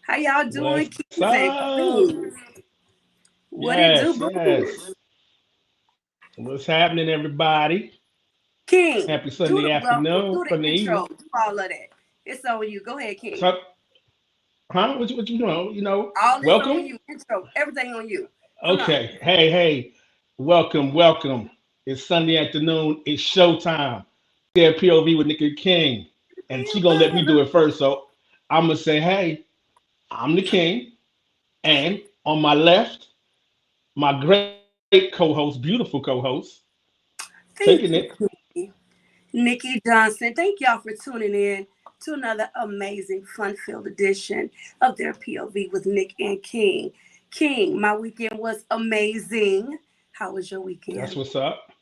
How y'all doing, What's kings and up? queens? What it do, Yes, boo? yes. What's happening, everybody? King, Happy do Sunday the welcome, afternoon do from the the intro, evening. do all of that. It's on you. Go ahead, King. So, huh? What you know? All this on Welcome. you. Intro, everything on you. Come on. Okay. Hey. Welcome, welcome. It's Sunday afternoon. It's showtime. Their POV with Nikki King, and she gonna let me do it first. So I'm gonna say, hey, I'm the king, and on my left, my great co-host, beautiful co-host, taking Thank it. you, King. Nikki Johnson. Thank y'all for tuning in to another amazing, fun-filled edition of their POV with Nick and King. King, my weekend was amazing. How was your That's weekend? what's up.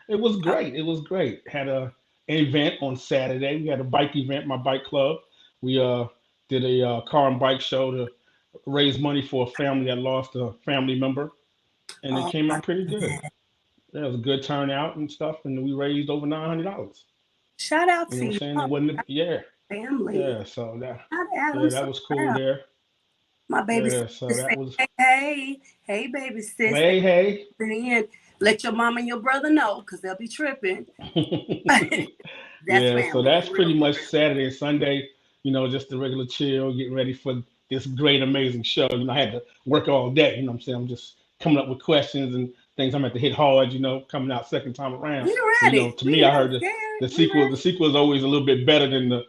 It was Oh, great. It was great. Had an event on Saturday. We had a bike event, my bike club. We did a car and bike show to raise money for a family that lost a family member, and it oh, came out pretty good. There was a good turnout and stuff, and we raised over $900. shout out You know to what I'm you, saying? It wasn't, yeah, family. yeah. So Shout out. I'm yeah, so that was cool proud. there. My baby Yeah, sister so that say, was. hey, baby sis, Hey, hey. in. Let your mom and your brother know, because they'll be tripping. That's Yeah, so family that's for real, pretty for much real. Saturday and Sunday. Just the regular chill, getting ready for this great, amazing show. I had to work all day. You know what I'm saying? I'm just coming up with questions and things I'm at to hit hard. Coming out second time around. We So ready. to We me, I not heard scared. the We sequel. The sequel is always a little bit better than than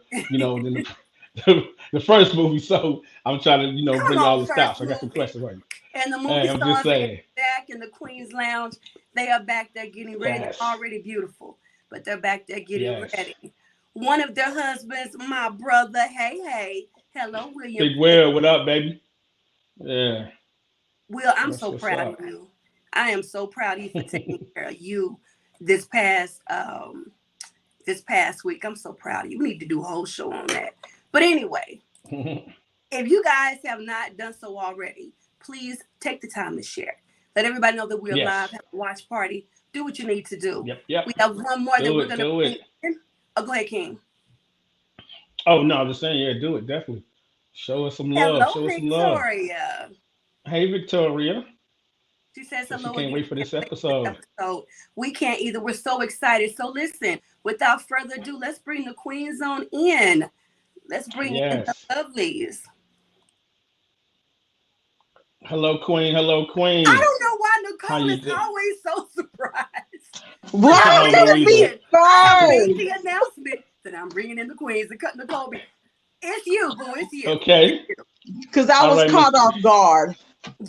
the first movie. So I'm trying to Come bring all on, the first stops. I got some movie. questions right now. And the movie Hey, I'm just stars are saying. back in the Queen's Lounge. They are back there getting ready. They're Yes, already beautiful, but they're back there getting yes. ready. One of their husbands, my brother, hey, hello, William. Big Will, what up, baby? Yeah, Will, I'm that's so what's proud of up. you. I am so proud of you for taking care of you this past this past week. I'm so proud of you. We need to do a whole show on that. But anyway, if you guys have not done so already, please take the time to share. Let everybody know that we're live, Yes. have a watch party. Do what you need to do. Yep. We have one more that Do we're it. gonna Do bring it. in. Oh, go ahead, King. Oh no, I'm just saying, yeah, do it definitely. Show us some love. Hello, Show us some love. Victoria. Hey, Victoria. She says Says she hello can't again. wait for Can't this wait for this episode. episode. We can't either. We're so excited. So listen, without further ado, let's bring the Queen Zone in. Let's bring in the Yes. lovelies. Hello, Queen. Hello, I Queen. don't know why How Nicole you is do? always so surprised when I I Why don't say know would it either. be again. I made first? the announcement that I'm bringing in the Queens and cut Nicole. It's you, boo. It's you. It's Okay. you. Because I All was right, Miss. caught off guard.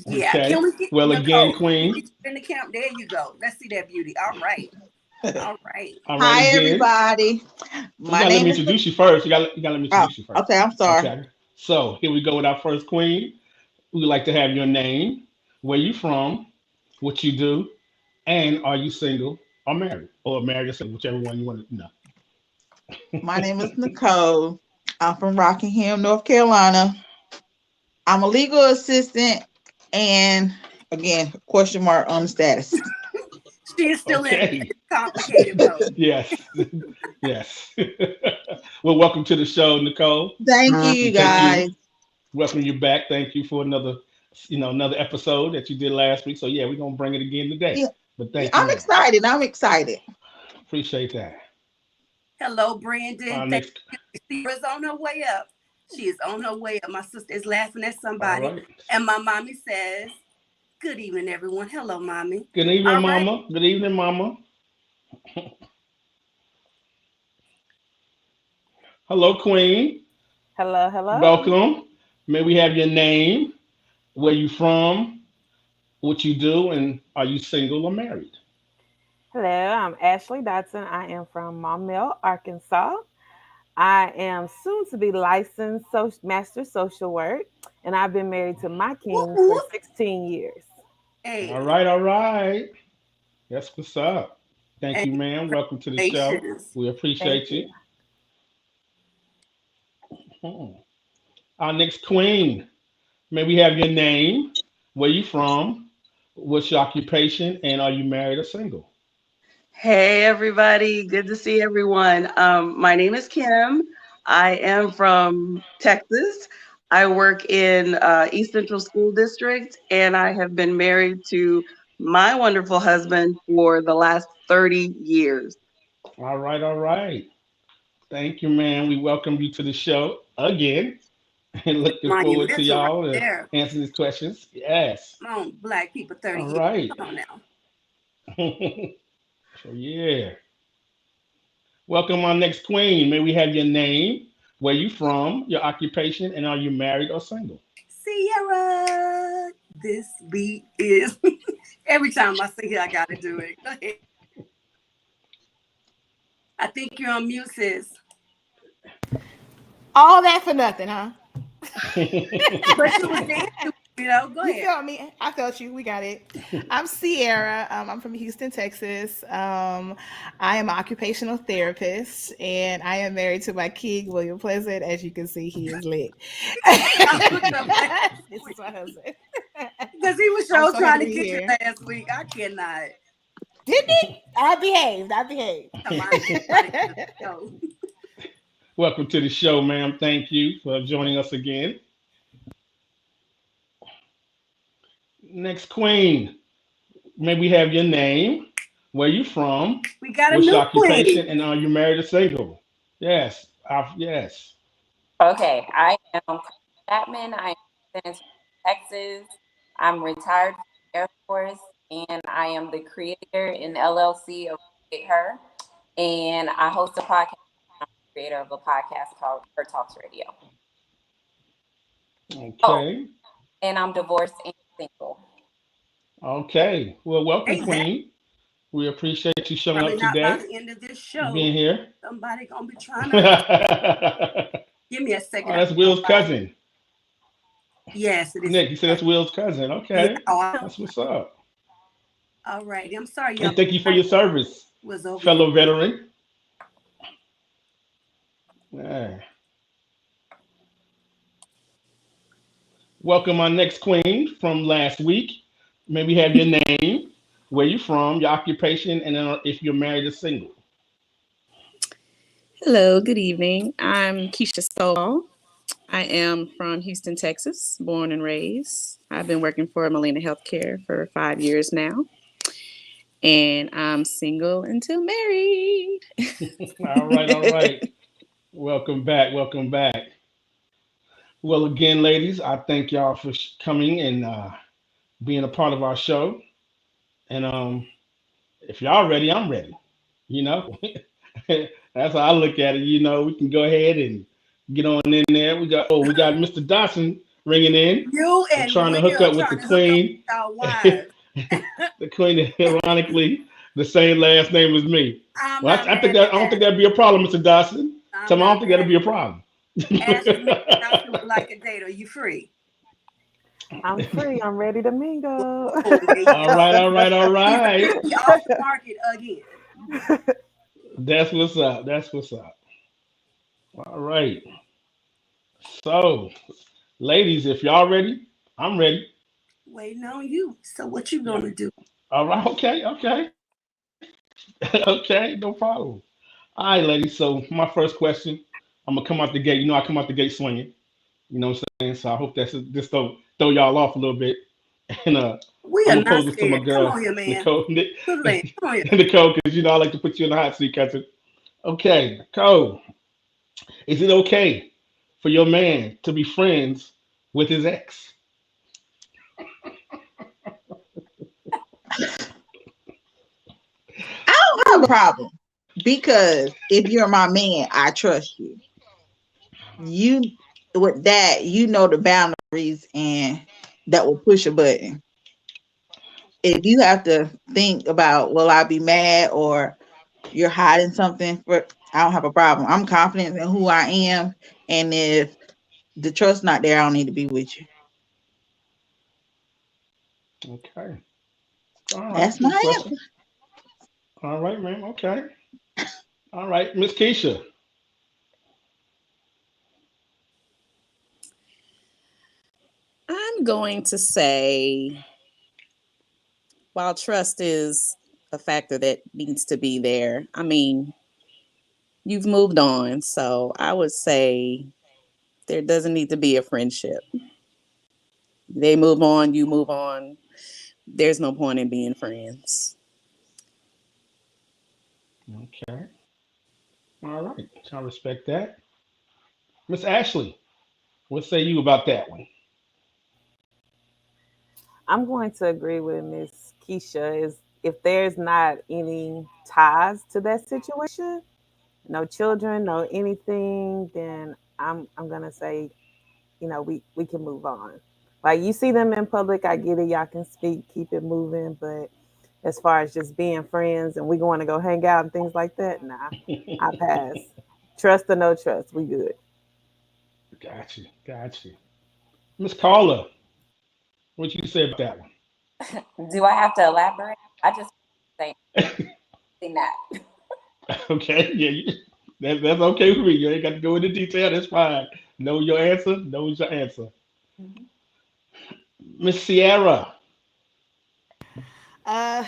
Yeah. Can Okay. we get Well, again, Nicole? Can we Queen. get you in the camp? There you go. Let's see that beauty. All right. All right. All right, Hi, again. everybody. You My gotta let me name is. introduce you first. You gotta let me Oh, introduce you first. okay. I'm sorry. Okay. So here we go with our first Queen. We would like to have your name, where you from, what you do, and are you single or married or single, whichever one you want to know. My name is Nicole. I'm from Rockingham, North Carolina. I'm a legal assistant, and again, question mark on the status. She is still in Okay. complicated mode. Yes. Yes. Well, welcome to the show, Nicole. Thank you, We thank guys. you. Welcome you back. Thank you for another episode that you did last week. So yeah, we're gonna bring it again today. Yeah, But yeah, thank you, I'm man. excited. I'm excited. Appreciate that. Hello, Our Brandon. Thank next. you. She is on her way up. She is on her way up. My sister is laughing at All somebody. right. And my mommy says, good evening, everyone. Hello, mommy. Good evening, All right. Mama. Good evening, Mama. Hello, Queen. Hello, hello. Welcome. May we have your name, where you from, what you do, and are you single or married? Hello, I'm Ashley Dotson. I am from Maumelle, Arkansas. I am soon to be licensed master social work, and I've been married to my Whoop, king for whoop. 16 years. All Hey, right, all right. That's what's up. Thank hey, you, ma'am. Welcome to the show. congratulations. We Thank appreciate you. you. Hmm. Our next queen. May we have your name, where you from, what's your occupation, and are you married or single? Hey, everybody. Good to see everyone. My name is Kim. I am from Texas. I work in East Central School District, and I have been married to my wonderful husband for the last 30 years. All right, all right. Thank you, man. We welcome you to the show again, and looking forward to Monumental right y'all there. answering these questions. Yes. Come on, black people, 30 All years. right. Come on now. So yeah. Welcome our next queen. May we have your name, where you from, your occupation, and are you married or single? Sierra, this beat is every time I sing it, I gotta do it. Go ahead. I think you're on mute, sis. All that for nothing, huh? But you was dancing, go You ahead. felt me. I felt you. We got it. I'm Sierra. I'm from Houston, Texas. I am an occupational therapist, and I am married to my king, William Pleasant. As you can see, he is lit. This is my husband. Because he was I'm so so trying happy to to be get you here. last week. I cannot. Didn't he? I behaved. I behaved. Come on. No. Welcome to the show, ma'am. Thank you for joining us again. Next queen, may we have your name, where you from, We got a what's your new occupation, queen. and are you married or single? Yes. Yes. Okay, I am Chapman. I am in Texas. I'm retired from the Air Force, and I am the creator and LLC of Create Her, and I host a podcast. I'm the creator of a podcast called Her Talks Radio. Oh, Okay. and I'm divorced and single. Okay. Well, welcome, Exactly. queen. We appreciate you showing Probably up not by today, the end of this being show. here. Somebody gonna be trying Oh, to give me a second. that's Will's cousin. Yes, it is. Nick, you said that's Will's cousin. Yeah. Okay. Oh, I know. That's what's up. All right. I'm sorry, y'all. And thank you for your service, Was over. fellow veteran. Yeah. Welcome our next queen from last week. May we have your name, where you from, your occupation, and then if you're married or single. Hello, good evening. I'm Keisha Stovall. I am from Houston, Texas, born and raised. I've been working for Molina Healthcare for 5 years now. And I'm single until married. All right, all right. Welcome back, welcome back. Well, again, ladies, I thank y'all for coming and being a part of our show. And if y'all ready, I'm ready. You know, that's how I look at it. You know, we can go ahead and get on in there. We got Mr. Dawson ringing in. You I'm and trying to Will hook up with the trying to hook up queen. with y'all wives. The queen, ironically, the same last name as me. I'm Well, not I think mad at I don't that. think that'd be a problem, Mr. Dawson. I'm Tell me, I don't not think that'd mad be a at problem. that. Ashley, Mr. Dawson would like a date. Are you free? I'm free. I'm ready to mingle. Oh, there you All go. right, all right, all right. He's off the market again. That's what's up. That's what's up. All right. So, ladies, if y'all ready, I'm ready. Waiting on you. So what you gonna do? All right. Okay. Okay. Okay. No problem. All right, ladies. So, my first question, I'm gonna come out the gate. You know, I come out the gate swinging. You know what I'm saying? So, I hope that's just don't throw y'all off a little bit. And We I'm are gonna pose not this to my scared. Come girl, on here, man. Nicole. Come on here. Nicole, because you know I like to put you in the hot seat, cousin. Okay, Nicole. Is it okay for your man to be friends with his ex? I don't have a problem because if you're my man, I trust you. You with that, you know the boundaries and that will push a button. If you have to think about will I be mad or you're hiding something, I don't have a problem. I'm confident in who I am, and if the trust not there, I don't need to be with you. Okay. All right. That's Good my question. answer. All right, ma'am. Okay. All right, Miss Keisha. I'm going to say, while trust is a factor that needs to be there, I mean, you've moved on. So I would say There doesn't need to be a friendship. They move on, you move on. There's no point in being friends. Okay. All right. I respect that. Miss Ashley, what say you about that one? I'm going to agree with Miss Keisha. Is if there's not any ties to that situation, no children, no anything, then I'm gonna say, we can move on. Like you see them in public, I get it, y'all can speak, keep it moving, but as far as just being friends and we going to go hang out and things like that, nah, I pass. Trust or no trust, we good. Got you. Got you. Miss Carla, what you say about that Do I have to elaborate? I just say that. Okay, yeah, that's okay with me. You ain't got to go into detail. That's fine. Know your answer. Knows your answer. Mhm. Miss Sierra. I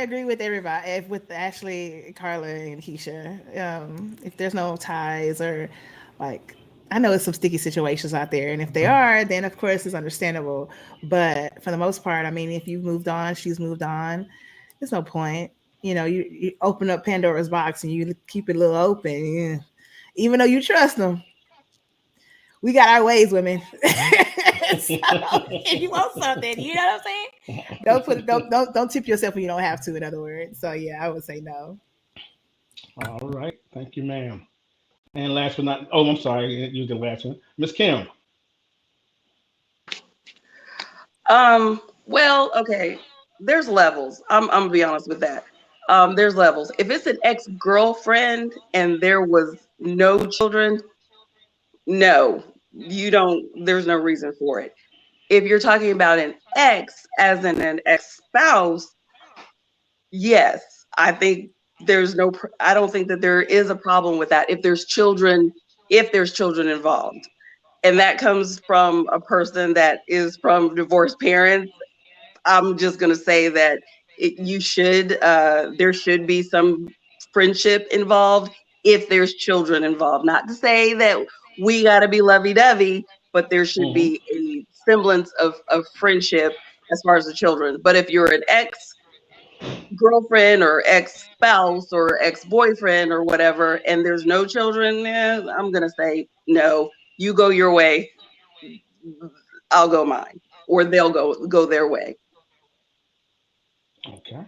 agree with everybody, with Ashley, Carla, and Keisha. If there's no ties or like, I know it's some sticky situations out there, and if they are, then of course it's understandable. But for the most part, I mean, if you've moved on, she's moved on. There's no point. You open up Pandora's box and you keep it a little open, yeah. Even though you trust them. We got our ways, women. So if you want something, you know what I'm saying? Don't tip yourself when you don't have to, in other words. So yeah, I would say no. All right. Thank you, ma'am. And last but not, oh, I'm sorry, you the last one. Miss Kim. Well, okay. There's levels. I'm gonna be honest with that. There's levels. If it's an ex-girlfriend and there was no children, no, you don't, there's no reason for it. If you're talking about an ex as in an ex-spouse, yes, I think I don't think that there is a problem with that if there's children involved. And that comes from a person that is from divorced parents. I'm just going to say that there should be some friendship involved if there's children involved. Not to say that we got to be lovey dovey, but there should Hmm. be a semblance of friendship as far as the children. But if you're an ex girlfriend or ex spouse or ex boyfriend or whatever, and there's no children, I'm going to say no, you go your way, I'll go mine, or they'll go their way. Okay.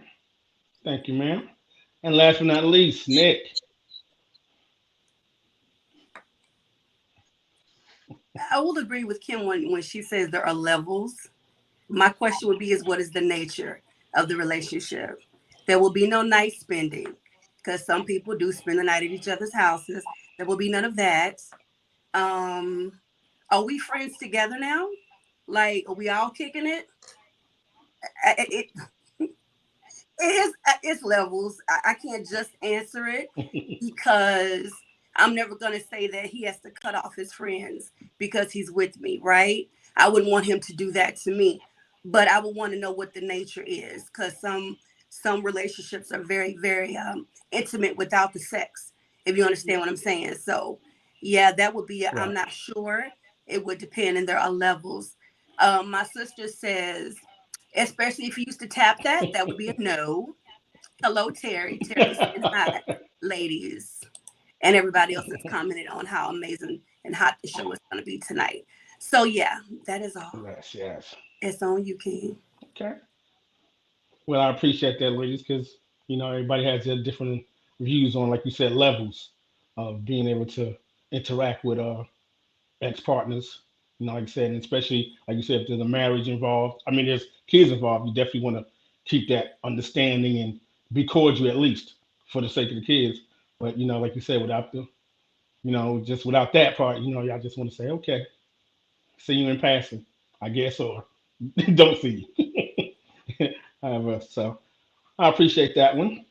Thank you, ma'am. And last but not least, Nick. I will agree with Kim when she says there are levels. My question would be is what is the nature of the relationship? There will be no night spending because some people do spend the night at each other's houses. There will be none of that. Um, are we friends together now? Like, are we all kicking it? It, it's levels. I can't just answer it because I'm never gonna say that he has to cut off his friends because he's with me, right? I wouldn't want him to do that to me, but I would want to know what the nature is because some relationships are very very intimate without the sex. If you understand what I'm saying, so yeah, that would be. I'm Right. not sure. It would depend, and there are levels. My sister says especially if you used to tap that, that would be a no. Hello, Terry. Terry saying hi, ladies, and everybody else that's commented on how amazing and hot the show is going to be tonight. So yeah, that is all. Yes, yes. It's on you, King. Okay. Well, I appreciate that, ladies, because everybody has their different views on, like you said, levels of being able to interact with ex partners. Like I said, and especially like you said, if there's a marriage involved. I mean, there's kids involved. You definitely want to keep that understanding and be cordial at least for the sake of the kids. But like you said, without just without that part, y'all just want to say, okay, see you in passing, I guess, or don't see you. However, so I appreciate that one.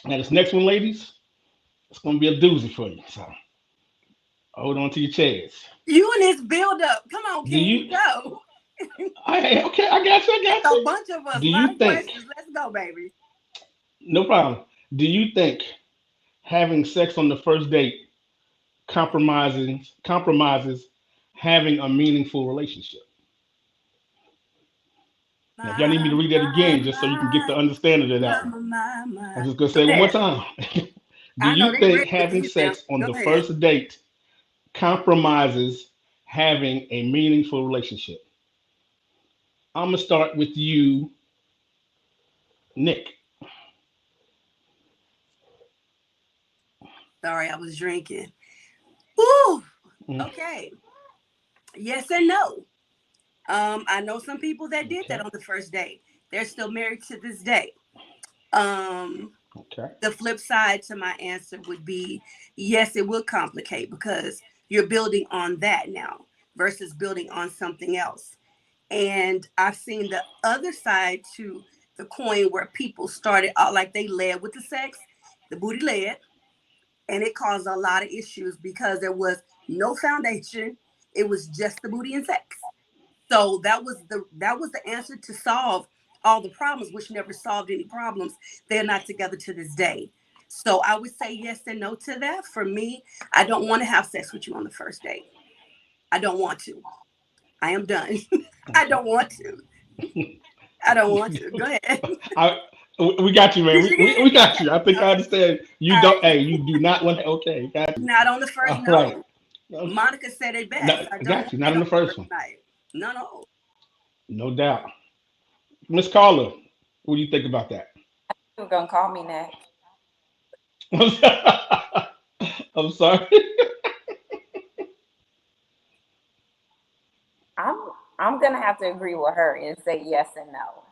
Now this next one, ladies, it's gonna be a doozy for you. So hold on to your chairs. You and this build up. Come on, Do King, you? go. Okay, I got you. I got A you. bunch of us, Do a lot you of think? questions. Let's go, baby. No problem. Do you think having sex on the first date compromises having a meaningful relationship? Now, if y'all need me to My, read that again, just so you can get the understanding of that one, I'm just gonna Go say it one more ahead. time. Do I know you they think ready with having these now. sex on Go the ahead. first date compromises having a meaningful relationship? I'm gonna start with you, Nick. Sorry, I was drinking. Ooh, Mm, okay. Yes and no. I know some people that did that okay, on the first date. They're still married to this day. Um, okay, the flip side to my answer would be yes, it will complicate because you're building on that now versus building on something else. And I've seen the other side to the coin where people started out like they led with the sex, the booty led, and it caused a lot of issues because there was no foundation. It was just the booty and sex. So that was the answer to solve all the problems, which never solved any problems. They're not together to this day. So I would say yes and no to that. For me, I don't want to have sex with you on the first date. I don't want to. I am done. I okay. don't want to. I don't want to. Go ahead. I, we got you, man. Did you get We it? got Okay. you. I think I Okay. understand. You All don't. right. Hey, you do not want. Okay, got you. Not on the first. All right. No. Okay. Monica said it No, best. I I don't got want you. Not it on on the the first first one. night. No, no. No doubt. Miss Carla, what do you think about that? You're gonna call me next. I'm sorry. I'm I'm gonna have to agree with her and say yes and no.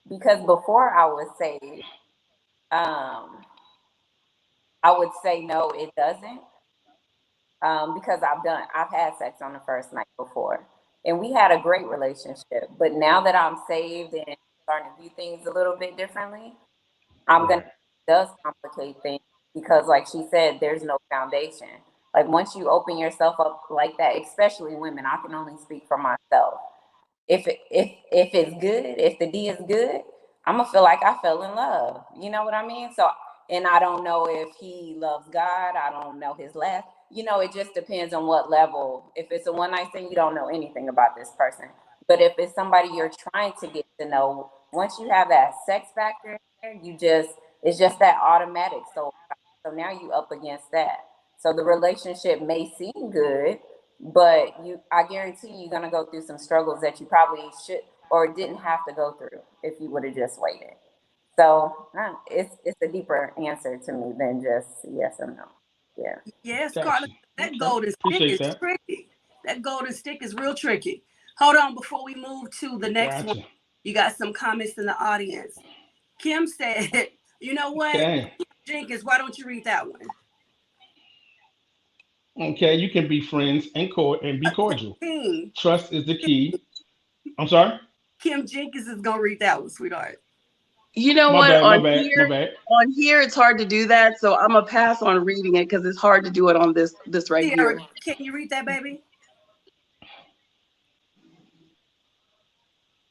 Because before I was saved, um, I would say no, it doesn't. Because I've had sex on the first night before, and we had a great relationship. But now that I'm saved and starting to view things a little bit differently, I'm gonna Right. it does complicate things because, like she said, there's no foundation. Like once you open yourself up like that, especially women, I can only speak for myself. If it's good, if the D is good, I'm gonna feel like I fell in love. You know what I mean? So, and I don't know if he loves God. I don't know his last. You know, it just depends on what level. If it's a one night thing, you don't know anything about this person. But if it's somebody you're trying to get to know, once you have that sex factor, you just it's just that automatic. So now you up against that. So the relationship may seem good, but I guarantee you're gonna go through some struggles that you probably should or didn't have to go through if you would have just waited. So it's a deeper answer to me than just yes or no. Yeah. Yes, Carla. Got you. That Okay. golden stick Appreciate is that. tricky. That golden stick is real tricky. Hold on, before we move to the next one, Gotcha. you got some comments in the audience. Kim said, "You know what, Okay. Jenkins? Why don't you read that one?" Okay. You can be friends and be cordial. Kim, Trust is the key. I'm sorry. Kim Jenkins is gonna read that one, sweetheart. You know My what? bad. My bad. My bad. On here, it's hard to do that. So I'm gonna pass on reading it because it's hard to do it on this right Sierra, here. can you read that, baby?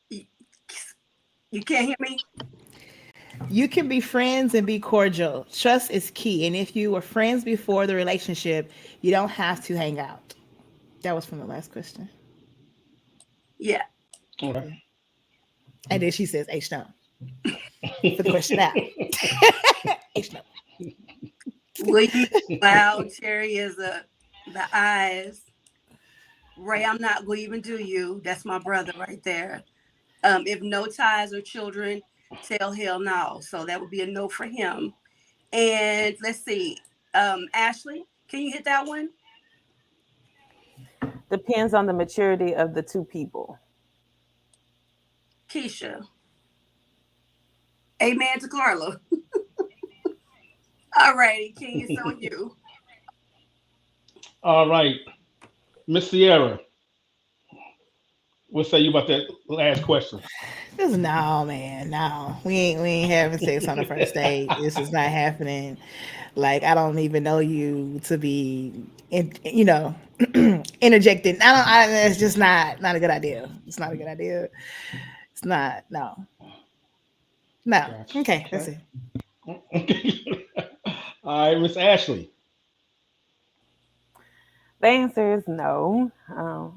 You can't hear me? You can be friends and be cordial. Trust is key. And if you were friends before the relationship, you don't have to hang out. That was from the last question. Yeah. Okay. And then she says, H no. For the question out. H no. Will you? Wow, Cherry is the eyes. Ray, I'm not going to even do you. That's my brother right there. If no ties or children, tell hell no. So that would be a no for him. And let's see. Ashley, can you hit that one? Depends on the maturity of the two people. Keisha. Amen to Carla. All righty, King, it's on you. All right. Miss Sierra, what say you about that last question? Just no, man, no. We ain't having sex on the first date. This is not happening. Like I don't even know you to be, interjecting. It's just not a good idea. It's not a good idea. It's not. No. No. Gotcha. Okay, that's Okay. it. All right, Miss Ashley. The answer is no.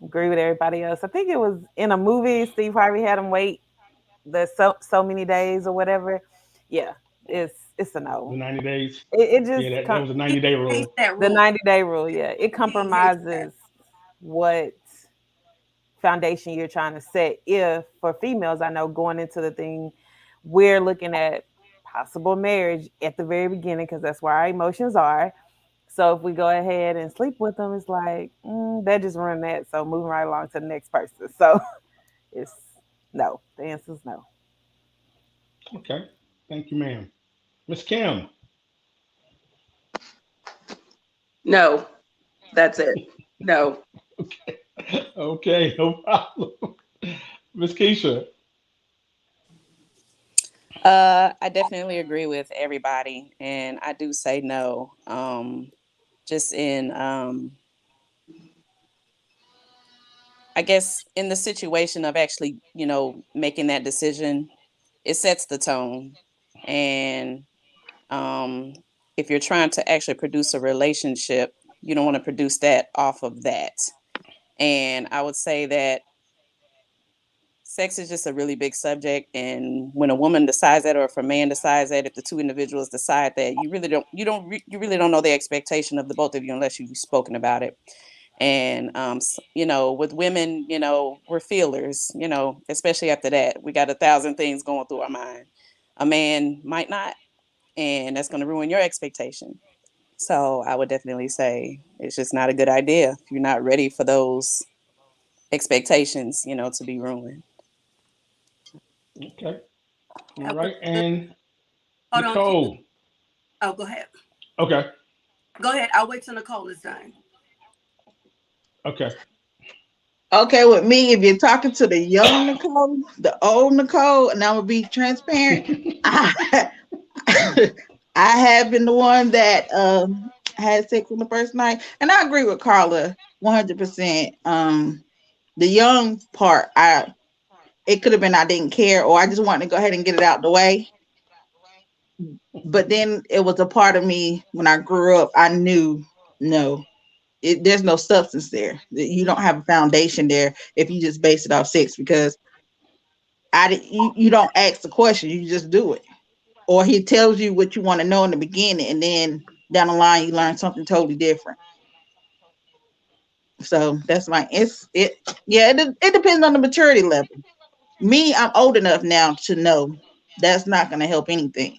Agree with everybody else. I think it was in a movie. Steve Harvey had him wait the so many days or whatever. Yeah, it's a The no. 90 days. It Yeah, just that was a 90-day rule. That the rule. 90-day rule. Yeah, it He hates that. compromises what foundation you're trying to set. If for females, I know going into the thing, we're looking at possible marriage at the very beginning because that's where our emotions are. So if we go ahead and sleep with them, it's like that just ruined that. So moving right along to the next person. So it's no. The answer is no. Okay. Thank you, ma'am. Miss Kim. No, that's it. No. Okay, no problem. Miss Keisha. I definitely agree with everybody, and I do say no. Just in, I guess, in the situation of actually, making that decision, it sets the tone. And if you're trying to actually produce a relationship, you don't want to produce that off of that. And I would say that sex is just a really big subject, and when a woman decides that, or if a man decides that, if the two individuals decide that, you really don't know the expectation of the both of you unless you've spoken about it. And with women, we're feelers, especially after that, we got 1,000 things going through our mind. A man might not, and that's going to ruin your expectation. So I would definitely say it's just not a good idea if you're not ready for those expectations, to be ruined. Okay. All Okay. right. And Hold on. Nicole. Oh, go ahead. Okay. Go ahead. I'll wait till Nicole is done. Okay. Okay, with me, if you're talking to the young Nicole, the old Nicole, and I'm gonna be transparent, I have been the one that had sex on the first night, and I agree with Carla 100%. The young part, it could have been I didn't care, or I just wanted to go ahead and get it out the way. But then it was a part of me when I grew up. I knew no. There's no substance there. You don't have a foundation there if you just base it off sex, because you don't ask the question, you just do it. Or he tells you what you want to know in the beginning, and then down the line you learn something totally different. So that's it depends on the maturity level. Me, I'm old enough now to know that's not going to help anything.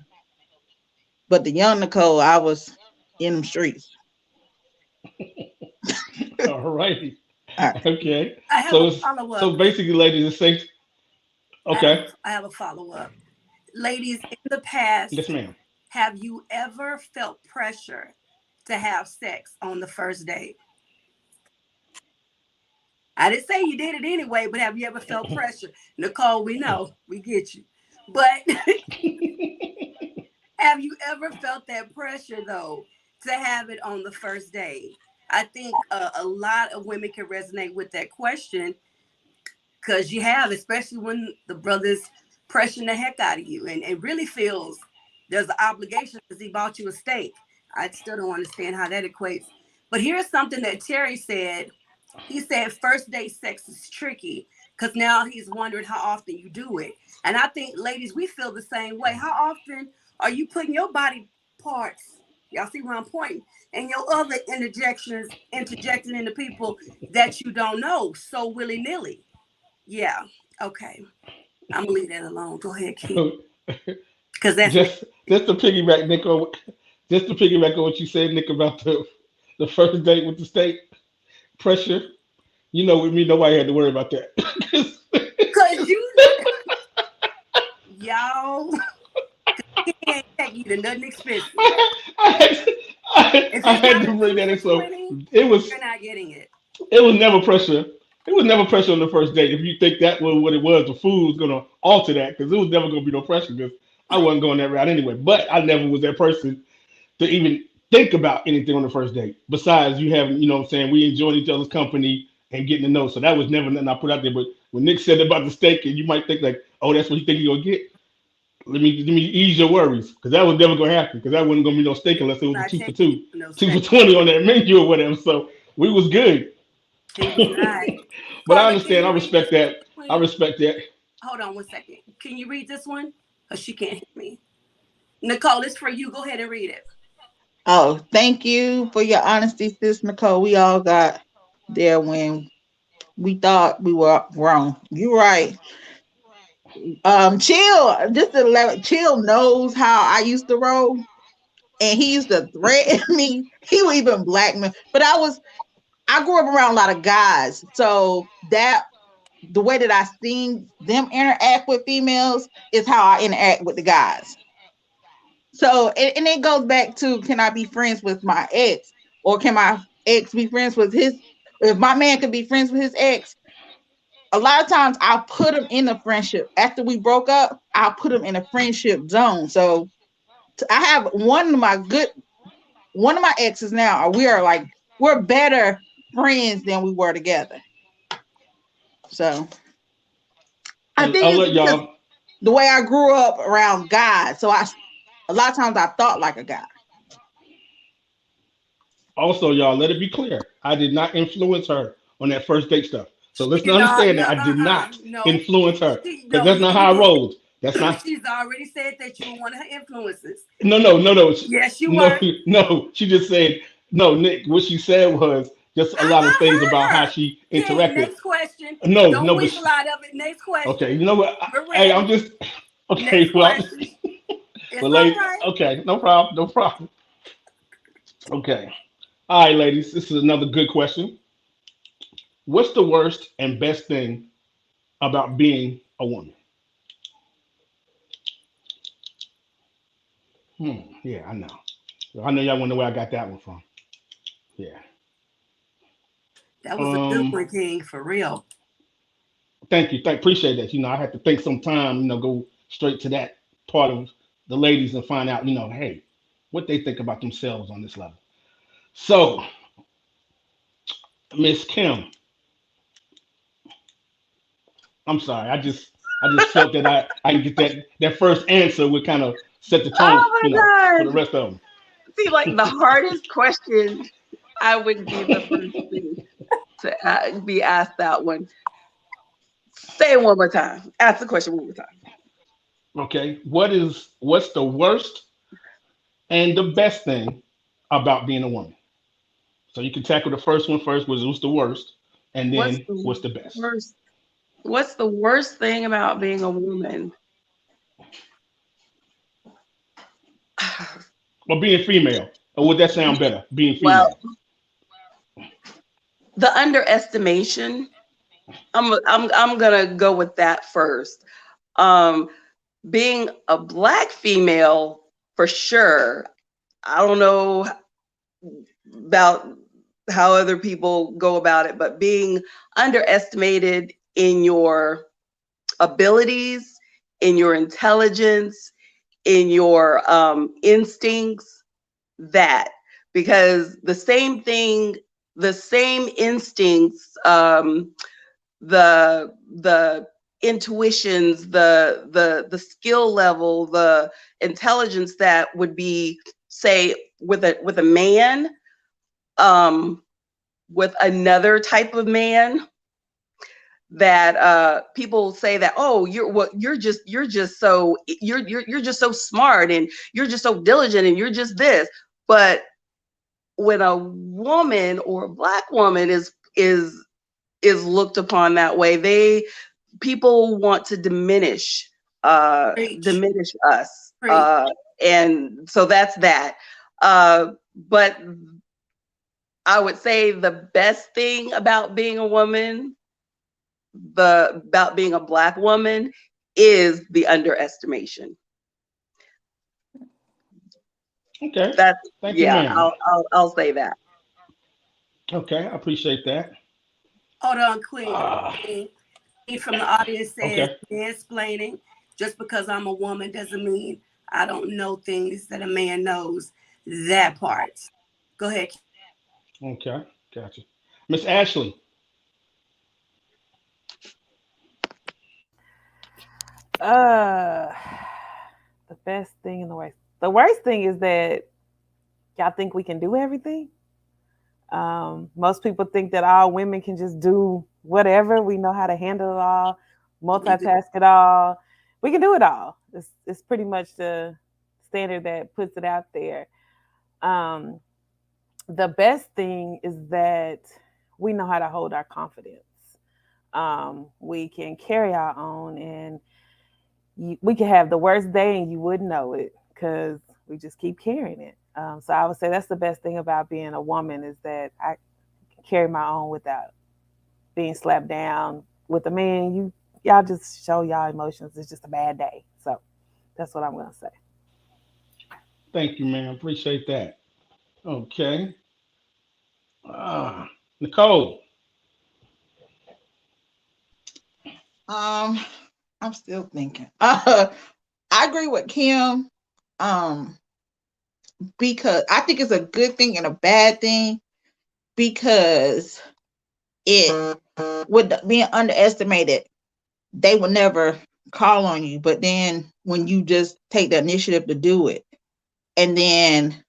But the young Nicole, I was in them streets. All righty. All right. Okay. I have So a follow-up. so basically, ladies, it's safe. Okay. I have a follow-up. Ladies, in the past, Yes, ma'am. have you ever felt pressure to have sex on the first date? I didn't say you did it anyway, but have you ever felt pressure? Nicole, we know, we get you. But have you ever felt that pressure, though, to have it on the first date? I think a lot of women can resonate with that question, because you have, especially when the brother's pressuring the heck out of you and it really feels there's an obligation because he bought you a steak. I still don't understand how that equates. But here's something that Terry said. He said first date sex is tricky because now he's wondering how often you do it. And I think, ladies, we feel the same way. How often are you putting your body parts, y'all see where I'm pointing, and your other interjecting into people that you don't know so willy-nilly? Yeah. Okay. I'm gonna leave that alone. Go ahead, Keith. Because that's just to piggyback, Nick, on what you said, Nick, about the first date with the steak pressure. With me, nobody had to worry about that. Because y'all can't take you to nothing expensive. I had to bring that in. So it was. You're not getting it. It was never pressure. It was never pressure on the first date. If you think that was what it was, the food was gonna alter that, because it was never gonna be no pressure, because I wasn't going that route anyway. But I never was that person to even think about anything on the first date. Besides you having, what I'm saying, we enjoyed each other's company and getting to know. So that was never nothing I put out there. But when Nick said about the steak, and you might think like, oh, that's what you think you're gonna get. Let me ease your worries, because that was never gonna happen. Because that wasn't gonna be no steak unless it was a 2 for 2, 2 for 20 on that menu or whatever. So We was good. He was not. But I Carla, can understand. you I read respect this that. one, I please? respect that. Hold on 1 second. Can you read this one? Because she can't hear me. Nicole, it's for you. Go ahead and read it. Oh, thank you for your honesty, sis Nicole. We all got there when we thought we were wrong. You're right. Chill, just to let Chill knows how I used to roll, and he used to threaten me. He would even blackmail. But I grew up around a lot of guys, so that the way that I seen them interact with females is how I interact with the guys. So and it goes back to, can I be friends with my ex, or can my ex be friends with his? If my man could be friends with his ex, a lot of times I'll put him in a friendship. After we broke up, I'll put him in a friendship zone. So I have one of my exes now. We're better friends than we were together. So I think I'll it's let because y'all. the way I grew up around guys. So a lot of times I thought like a guy. Also, y'all, let it be clear. I did not influence her on that first date stuff. So let's She not, understand no, that I did not no. influence her, because No, that's not how I rolled. That's not. she's already said that you were one of her influences. No. Yes, you No, were. no. She just said no, Nick. What she said was just a lot of things about I how heard her. she King, interacted. next question. No, Don't but weasel out of it. Next okay. question. You know what? We're Hey, ready. I'm just okay. Next Well, question. It's but all ladies, right. okay, no problem, no problem. Okay, all right, ladies. This is another good question. What's the worst and best thing about being a woman? Yeah, I know. I know y'all wonder where I got that one from. Yeah. That was a good Um. one, King, for real. Thank you. Appreciate that. I had to think some time. Go straight to that part of the ladies and find out. Hey, what they think about themselves on this level. So, Miss Kim, I'm sorry. I just felt that I can get that first answer would kind of set the tone. Oh For my the God. rest of them. See, like the hardest question, I would be the first thing to be asked that one. Say it one more time. Ask the question one more time. Okay. What's the worst and the best thing about being a woman? So you can tackle the first one first, what's the worst, and What's then the what's the best. worst? What's the worst thing about being a woman? Or being female. Or would that sound better? Being Well, female. the underestimation. I'm gonna go with that first. Um, being a Black female, for sure. I don't know about how other people go about it, but being underestimated in your abilities, in your intelligence, in your instincts, that because the same instincts, the intuitions, the skill level, the intelligence that would be, say, with a man, with another type of man, that people say that, oh, you're just so you're just so smart, and you're just so diligent, and you're just this. But when a woman or a Black woman is looked upon that way, people want to Preach. diminish us, Preach. and so that's that. But I would say the best thing about being a woman, about being a Black woman, is the underestimation. Okay. That's, Thank you, yeah, ma'am. I'll say that. Okay, I appreciate that. Hold on, Queen. Ah, Queen. He from the audience says, okay. explaining, just because I'm a woman doesn't mean I don't know things that a man knows. That part. Go ahead. Okay. Gotcha. Miss Ashley. Uh, the best thing and the worst. The worst thing is that y'all think we can do everything. Most people think that all women can just do whatever. We know how to handle it all, multitask it all. We can do it all. It's pretty much the standard that puts it out there. Um, the best thing is that we know how to hold our confidence. We can carry our own, and we can have the worst day and you wouldn't know it because we just keep carrying it. So I would say that's the best thing about being a woman is that I can carry my own without being slapped down. With a man, y'all just show y'all emotions. It's just a bad day. So that's what I'm gonna say. Thank you, man. Appreciate that. Okay. Nicole. Um, I'm still thinking. I agree with Kim. Um, because I think it's a good thing and a bad thing because it with being underestimated, they will never call on you. But then when you just take the initiative to do it, and then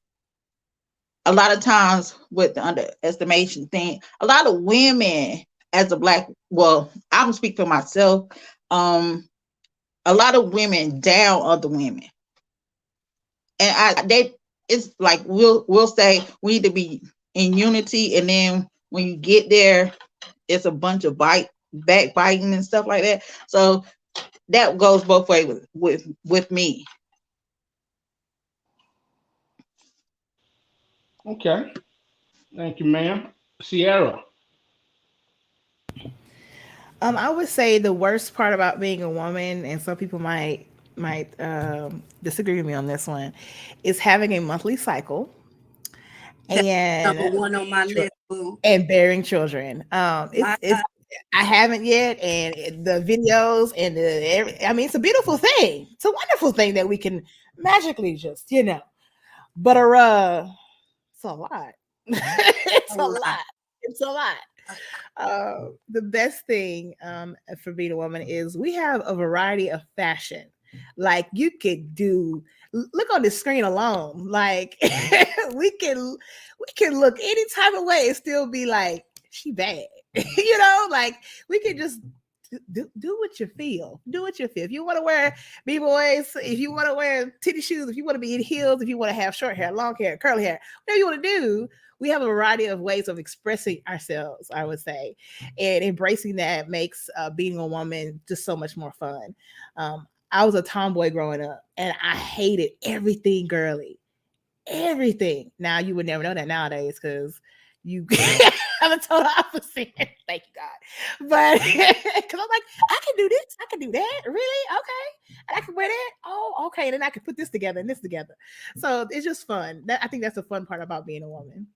a lot of times with the underestimation thing, a lot of women as a black, well, I'm speak for myself. A lot of women down other women, and they it's like we'll say we need to be in unity, and then when you get there, it's a bunch of backbiting and stuff like that. So that goes both ways with me. Okay. Thank you, ma'am. Sierra. I would say the worst part about being a woman, and some people might disagree with me on this one, is having a monthly cycle That's number and one on my chil- list, boo. and bearing children. My It's I haven't yet, and the videos and I mean, it's a beautiful thing. It's a wonderful thing that we can magically just, but it's a lot. It's a a lot. lot. It's a lot. The best thing for being a woman is we have a variety of fashion. Like you could look on the screen alone. Like we can look any type of way and still be like she bad. Like we can just do what you feel. Do what you feel. If you want to wear b-boys, if you want to wear titty shoes, if you want to be in heels, if you want to have short hair, long hair, curly hair, whatever you want to do, we have a variety of ways of expressing ourselves, I would say. And embracing that makes being a woman just so much more fun. I was a tomboy growing up and I hated everything girly. Everything. Now you would never know that nowadays because you I'm a total opposite. Thank you, God. But because I'm like, I can do this, I can do that. Really? Okay. And I can wear that. Oh, okay. And then I can put this together and this together. So it's just fun. I think that's the fun part about being a woman.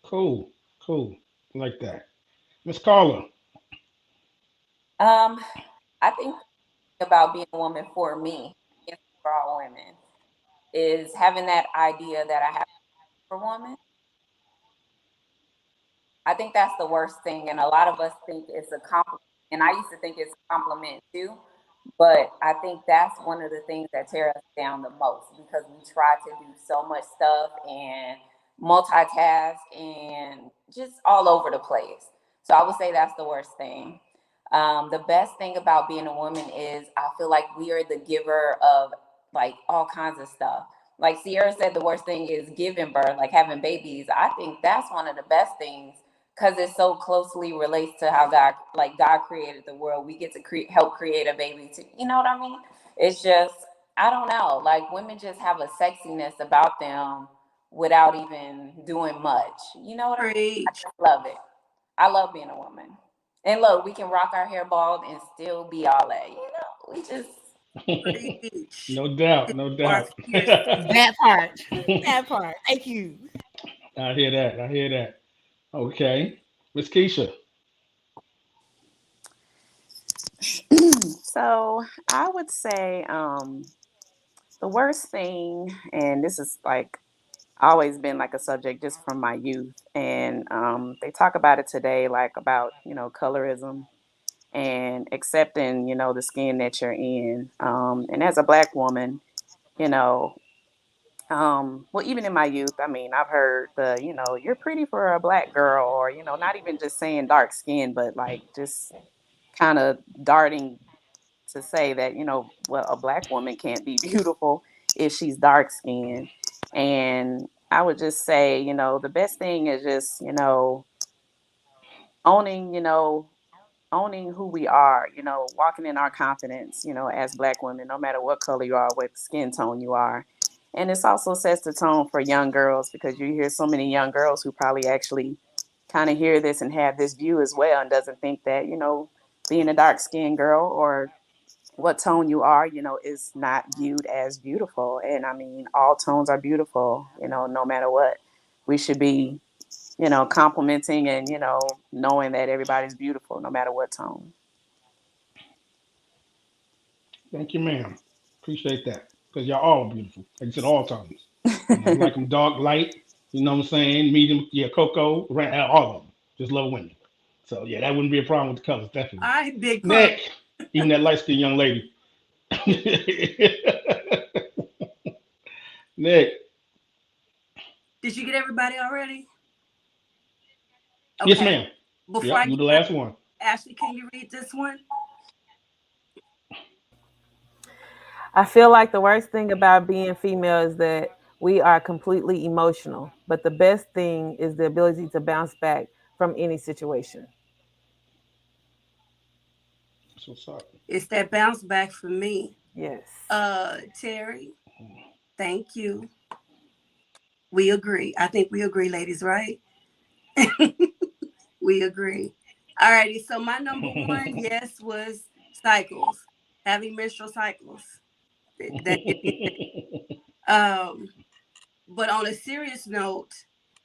Cool. Cool. Like that. Miss Carla. Um, I think about being a woman for me, and for all women, is having that idea that I have for women. I think that's the worst thing, and a lot of us think it's a compliment. And I used to think it's a compliment too, but I think that's one of the things that tear us down the most because we try to do so much stuff and multitask and just all over the place. So I would say that's the worst thing. The best thing about being a woman is I feel like we are the giver of like all kinds of stuff. Like Sierra said, the worst thing is giving birth, like having babies. I think that's one of the best things because it so closely relates to how God created the world. We get to help create a baby too. You know what I mean? It's just, I don't know. Like women just have a sexiness about them without even doing much. You know what I mean? I Preach. just love it. I love being a woman. And look, we can rock our hair bald and still be all that. We just, Preach. No doubt. No You are doubt. fierce. That part. That part. Thank you. I hear that. I hear that. Okay. Miss Keisha. So I would say the worst thing, and this is like always been like a subject just from my youth, and they talk about it today, like about colorism and accepting the skin that you're in. And as a black woman, you know well, even in my youth, I mean, I've heard the, you're pretty for a black girl, or, not even just saying dark skin, but like just kind of darting to say that, well, a black woman can't be beautiful if she's dark skinned. And I would just say, the best thing is just, owning, owning who we are, walking in our confidence, as black women, no matter what color you are, what skin tone you are. And this also sets the tone for young girls, because you hear so many young girls who probably actually kind of hear this and have this view as well, and doesn't think that, being a dark skinned girl or what tone you are, is not viewed as beautiful. And I mean, all tones are beautiful, no matter what. We should be, complimenting and, knowing that everybody's beautiful, no matter what tone. Thank you, ma'am. Appreciate that. Because y'all all beautiful. Like you said, all tones. I like them dark, light, you know what I'm saying? Medium, yeah, cocoa, all of them. Just love women. So, yeah, that wouldn't be a problem with the colors, definitely. All right, big pun. Nick, even that light skinned young lady. Nick. Did you get everybody already? Yes, ma'am. Before Yep, I you get the last one. Ashley, can you read this one? I feel like the worst thing about being female is that we are completely emotional, but the best thing is the ability to bounce back from any situation. So sorry. It's that bounce back for me. Yes. Terry, thank you. We agree. I think we agree, ladies, right? We agree. All righty. So my number one, yes, was cycles, having menstrual cycles. But on a serious note,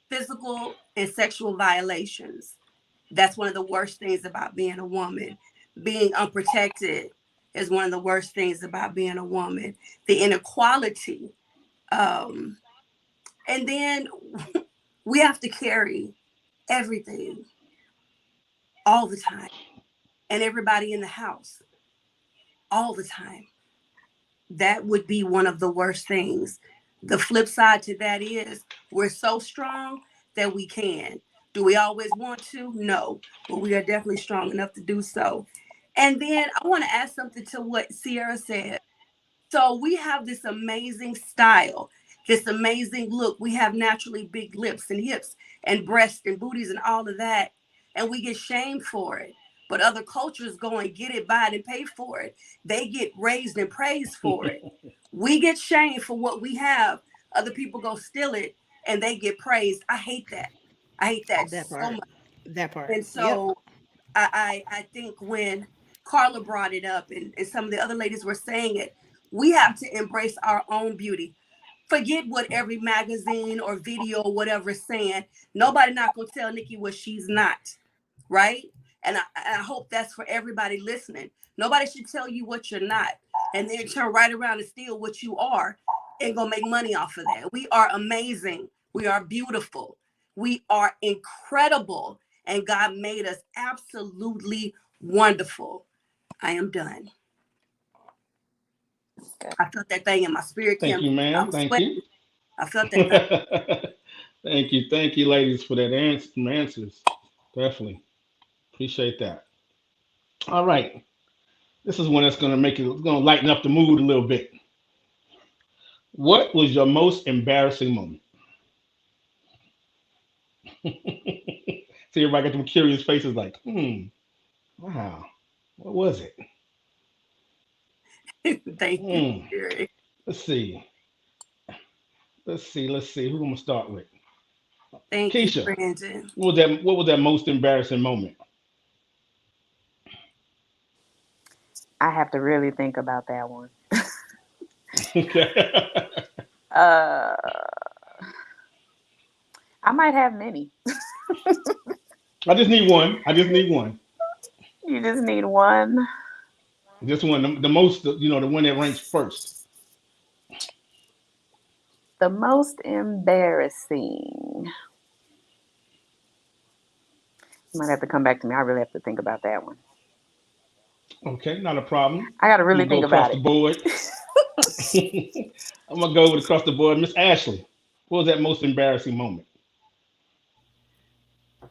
physical and sexual violations. That's one of the worst things about being a woman. Being unprotected is one of the worst things about being a woman. The inequality. And then we have to carry everything all the time, and everybody in the house all the time. That would be one of the worst things. The flip side to that is we're so strong that we can. Do we always want to? No, but we are definitely strong enough to do so. And then I want to add something to what Sierra said. So we have this amazing style, this amazing look. We have naturally big lips and hips and breasts and booties and all of that. And we get shamed for it. But other cultures go and get it, buy it, and pay for it. They get raised and praised for it. We get shamed for what we have. Other people go steal it and they get praised. I hate that. I hate that so much. That part. And so I think when Carla brought it up and some of the other ladies were saying it, we have to embrace our own beauty. Forget what every magazine or video or whatever is saying. Nobody not going to tell Nikki what she's not, right? And I hope that's for everybody listening. Nobody should tell you what you're not and then turn right around and steal what you are and go make money off of that. We are amazing. We are beautiful. We are incredible. And God made us absolutely wonderful. I am done. I felt that thing in my spirit. Thank you, ma'am. Thank you. I felt that thing. Thank you, ladies, for that answers. Definitely appreciate that. All right, this is one that's going to lighten up the mood a little bit. What was your most embarrassing moment? See, everybody got them curious faces, like, wow, what was it? Thank you. Let's see. Who am I gonna start with? Thank Keisha, you, Brandon. What was that most embarrassing moment? I have to really think about that one. I might have many. I just need one. You just need one. Just one. The most, the one that ranks first. The most embarrassing. You might have to come back to me. I really have to think about that one. Okay, not a problem. I got to really think about it. Across the board. I'm gonna go with across the board. Miss Ashley, what was that most embarrassing moment?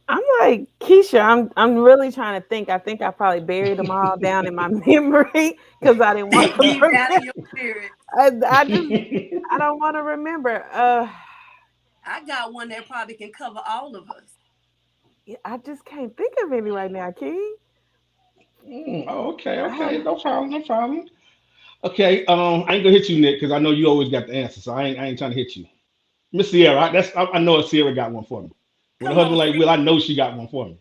I'm like Keisha. I'm really trying to think. I think I probably buried them all down in my memory because I didn't want to Deep down remember. in your spirit. I don't want to remember. I got one that probably can cover all of us. I just can't think of any right now, King. Oh, okay, no problem, no problem. Okay, I ain't gonna hit you, Nick, because I know you always got the answer, so I ain't trying to hit you. Miss Sierra, I know Sierra got one for me. With a Come on, husband like Steve. Will, I know she got one for me.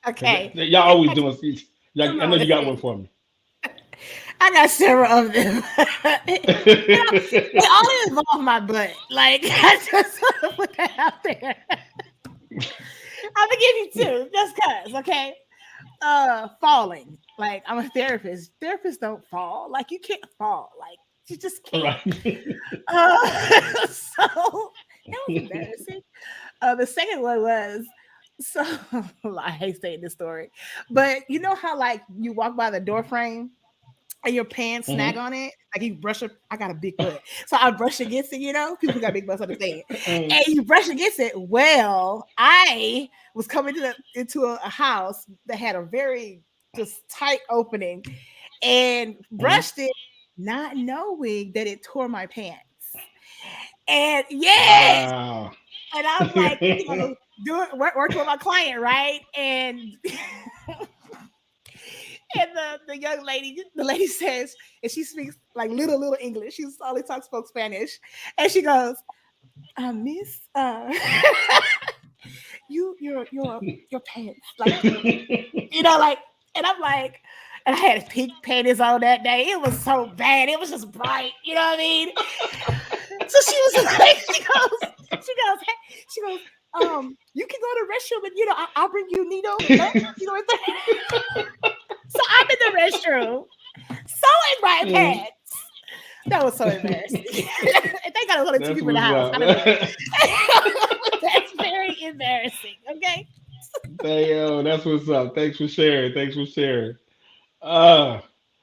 'Cause Okay. y'all always doing. Come I know on, you got Steve. one for me. I got several of them. They all involve my butt. Like I just want to put that out there. I'm gonna give you two, just cause, okay? Falling. Like I'm a therapist. Therapists don't fall. Like you can't fall. Like you just can't. Right. So that was embarrassing. The second one was so I hate saying this story, but you know how like you walk by the door frame and your pants snag on it, like you brush up. I got a big butt, so I brush against it. You know, people who got big butts understand. And you brush against it. Well, I was coming into a house that had a very just tight opening, and brushed it, not knowing that it tore my pants. And yes, Wow. and I'm like, you know, working with my client, right? And and the young lady, the lady says, and she speaks like little English. She only spoke Spanish, and she goes, "Miss, your pants, like you know, like." And I'm like, and I had pink panties on that day. It was so bad. It was just bright. You know what I mean? So she was like, she goes, you can go to the restroom and I'll bring you Nino. Right there. So I'm in the restroom, sewing my pants. That was so embarrassing. And thank God there was only two people in the house. I don't know. That's very embarrassing. Okay. Damn, that's what's up. Thanks for sharing.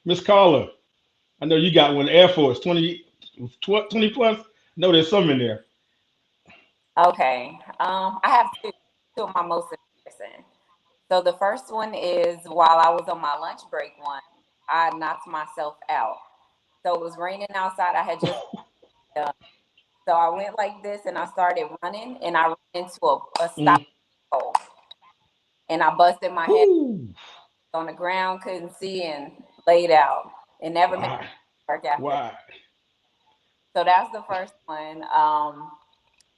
Miss Carla, I know you got one. Air Force 20 plus. No, there's some in there. Okay. I have two of my most embarrassing. So the first one is while I was on my lunch break I knocked myself out. So it was raining outside. I had just so I went like this and I started running and I ran into a stop pole. And I busted my head on the ground, couldn't see, and laid out. And never made it work after. Why? So that's the first one.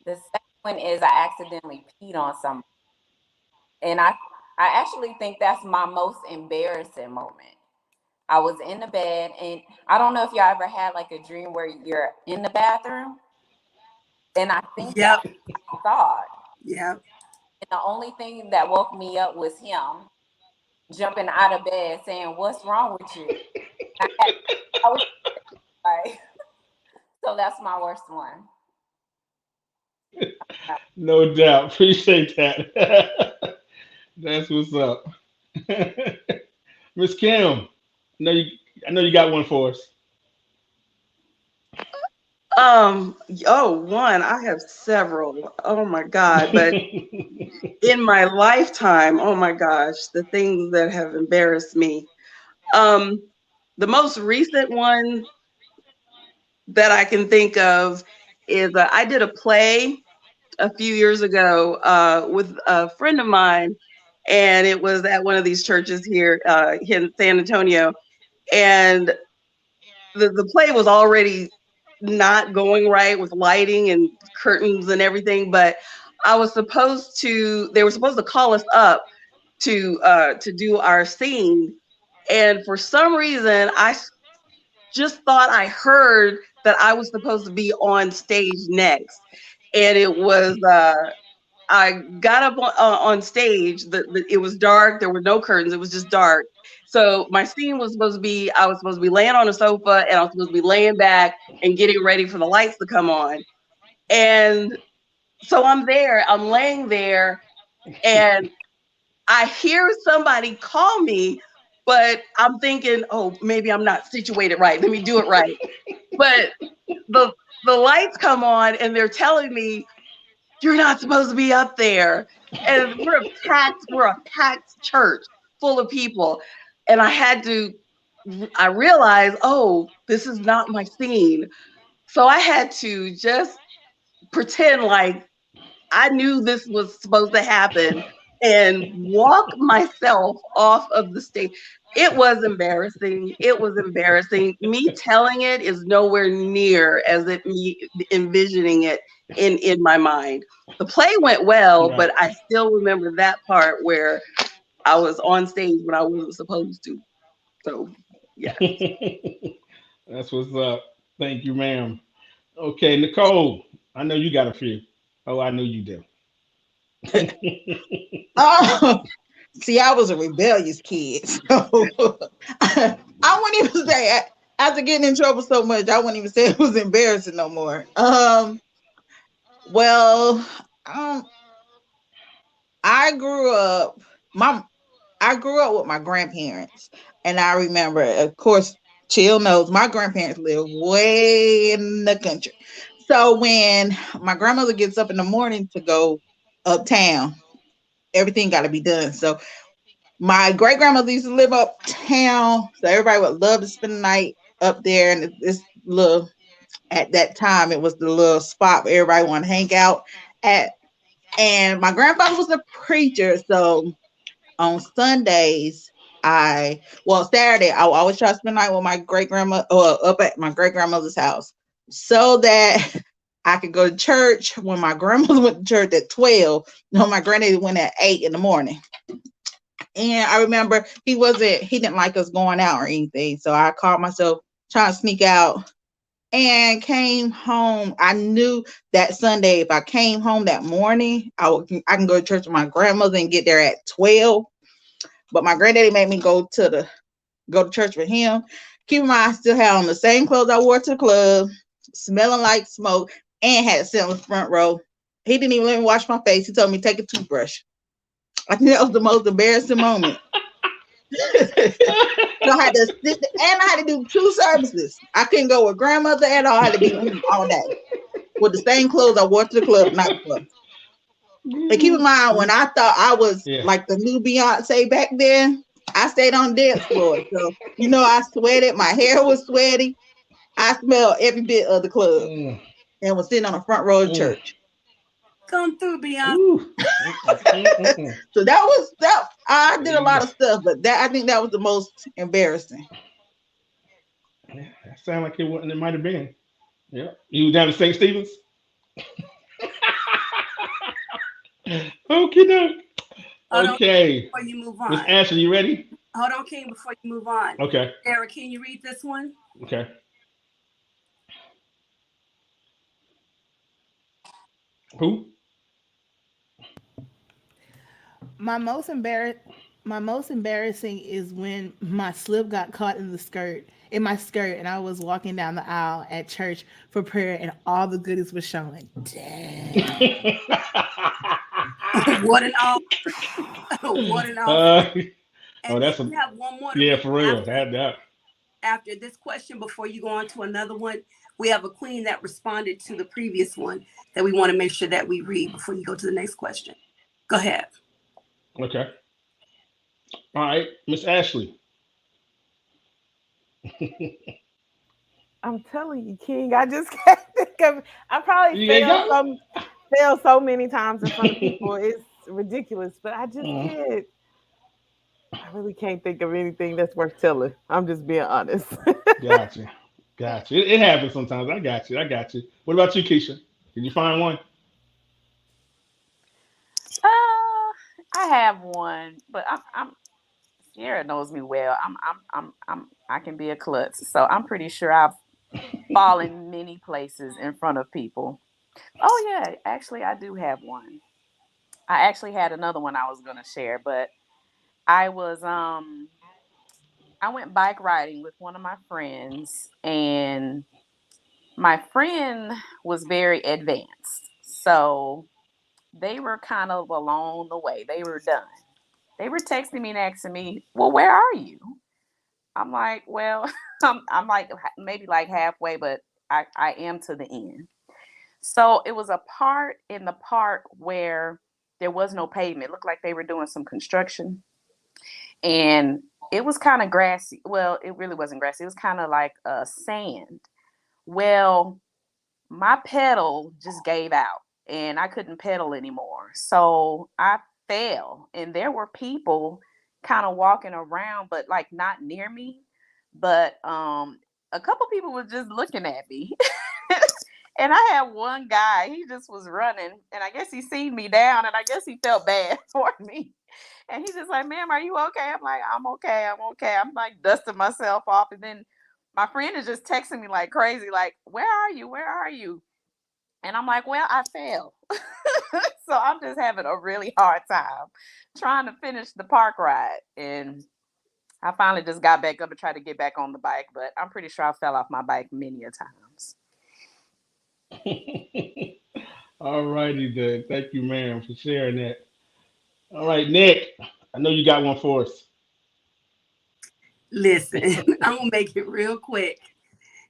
The second one is I accidentally peed on somebody. And I actually think that's my most embarrassing moment. I was in the bed, and I don't know if y'all ever had like a dream where you're in the bathroom. And I think that's what I thought. Yeah. And the only thing that woke me up was him jumping out of bed saying, "What's wrong with you?" I was like, so that's my worst one. No doubt. Appreciate that. That's what's up. Miss Kim, I know you got one for us. One, I have several. Oh my God. But in my lifetime, oh my gosh, the things that have embarrassed me. The most recent one that I can think of is I did a play a few years ago with a friend of mine, and it was at one of these churches here in San Antonio. And the play was already not going right with lighting and curtains and everything, but they were supposed to call us up to do our scene. And for some reason, I just thought I heard that I was supposed to be on stage next. And it was, I got up on stage, it was dark, there were no curtains, it was just dark. So my scene was supposed to be, I was supposed to be laying on a sofa and I was supposed to be laying back and getting ready for the lights to come on. And so I'm laying there, and I hear somebody call me, but I'm thinking, oh, maybe I'm not situated right. Let me do it right. But the lights come on and they're telling me you're not supposed to be up there. And we're a packed church full of people. And I realized, oh, this is not my scene. So I had to just pretend like I knew this was supposed to happen and walk myself off of the stage. It was embarrassing. It was embarrassing. Me telling it is nowhere near as it me envisioning it in my mind. The play went well, but I still remember that part where I was on stage when I wasn't supposed to. So, yeah. That's what's up. Thank you, ma'am. Okay, Nicole, I know you got a few. Oh, I know you do. Oh, see, I was a rebellious kid, so I wouldn't even say after getting in trouble so much, I wouldn't even say it was embarrassing no more. Well, I grew up with my grandparents, and I remember, of course, Chill knows my grandparents live way in the country. So when my grandmother gets up in the morning to go uptown, everything got to be done. So my great grandmother used to live uptown, so everybody would love to spend the night up there. And this little, at that time, it was the little spot where everybody wanted to hang out at. And my grandfather was a preacher, so on Sundays, Saturday, I would always try to spend the night with my great grandma or up at my great grandmother's house so that I could go to church when my grandmother went to church at 12. No, my granddaddy went at 8 in the morning. And I remember he didn't like us going out or anything. So I called myself trying to sneak out and came home. I knew that Sunday, if I came home that morning, I can go to church with my grandmother and get there at 12. But my granddaddy made me go to church with him. Keep in mind, I still had on the same clothes I wore to the club, smelling like smoke, and had to sit on the front row. He didn't even let me wash my face. He told me to take a toothbrush. I think that was the most embarrassing moment. So I had to sit and I had to do 2 services. I couldn't go with grandmother at all. I had to be with him all day with the same clothes I wore to the club night before. But keep in mind, when I thought I was like the new Beyonce back then, I stayed on the dance floor. So, I sweated. My hair was sweaty. I smelled every bit of the club and was sitting on the front row of church. Come through, Beyonce. So that was that. I did a lot of stuff, but I think that was the most embarrassing. Yeah, that sounded like it might have been. Yeah. You was down to St. Stephen's? Okay. Before you move on. Miss Ashley, you ready? Hold on, King, before you move on. Okay. Eric, can you read this one? Okay. Who? My most embarrassing is when my slip got caught in my skirt, and I was walking down the aisle at church for prayer, and all the goodies were showing. Dang. What an offer. What an offer. And that's we have one more. For real. After this question, before you go on to another one, we have a queen that responded to the previous one that we want to make sure that we read before you go to the next question. Go ahead. Okay. All right, Miss Ashley. I'm telling you, King, I just can't think of. I probably failed so many times in front of people. It's ridiculous, but I just can't. I really can't think of anything that's worth telling. I'm just being honest. Gotcha. It happens sometimes. I got you. What about you, Keisha? Did you find one? I have one, but I'm Sierra knows me well. I can be a klutz, so I'm pretty sure I've fallen many places in front of people. Oh yeah, actually I do have one. I actually had another one I was gonna share, but I went bike riding with one of my friends, and my friend was very advanced, so they were kind of along the way. They were done. They were texting me and asking me, well, where are you? I'm like, well, I'm like maybe like halfway, but I am to the end. So it was a part in the park where there was no pavement. It looked like they were doing some construction, and it was kind of grassy. Well, it really wasn't grassy. It was kind of like sand. Well, my pedal just gave out and I couldn't pedal anymore. So I fell, and there were people kind of walking around, but like not near me. But a couple people were just looking at me. And I had one guy, he just was running, and I guess he seen me down, and I guess he felt bad for me. And he's just like, ma'am, are you okay? I'm like, I'm okay. I'm okay. I'm like dusting myself off. And then my friend is just texting me like crazy, like, where are you? Where are you? And I'm like, well, I fell. So I'm just having a really hard time trying to finish the park ride. And I finally just got back up and tried to get back on the bike, but I'm pretty sure I fell off my bike many a times. All righty then. Thank you, ma'am, for sharing that. All right, Nick, I know you got one for us. Listen, I'm gonna make it real quick.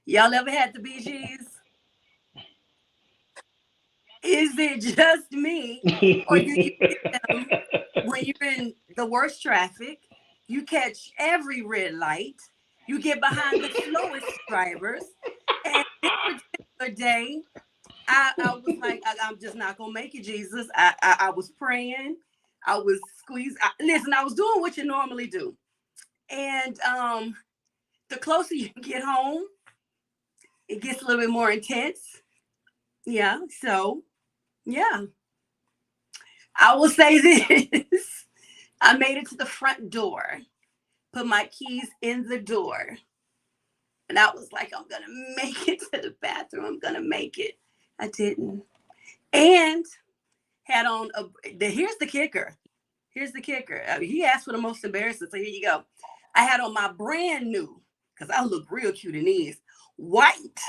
Y'all ever had the BGs? Is it just me, or do you get them when you're in the worst traffic? You catch every red light. You get behind the slowest drivers. And this particular day, I was like, I'm just not gonna make it, Jesus. I was praying. I was squeezed. Listen, I was doing what you normally do. And the closer you get home, it gets a little bit more intense. Yeah. So, yeah. I will say this. I made it to the front door, put my keys in the door. And I was like, I'm going to make it to the bathroom. I'm going to make it. I didn't. And had on here's the kicker. Here's the kicker. He asked for the most embarrassing. So here you go. I had on my brand new, because I look real cute in these, white.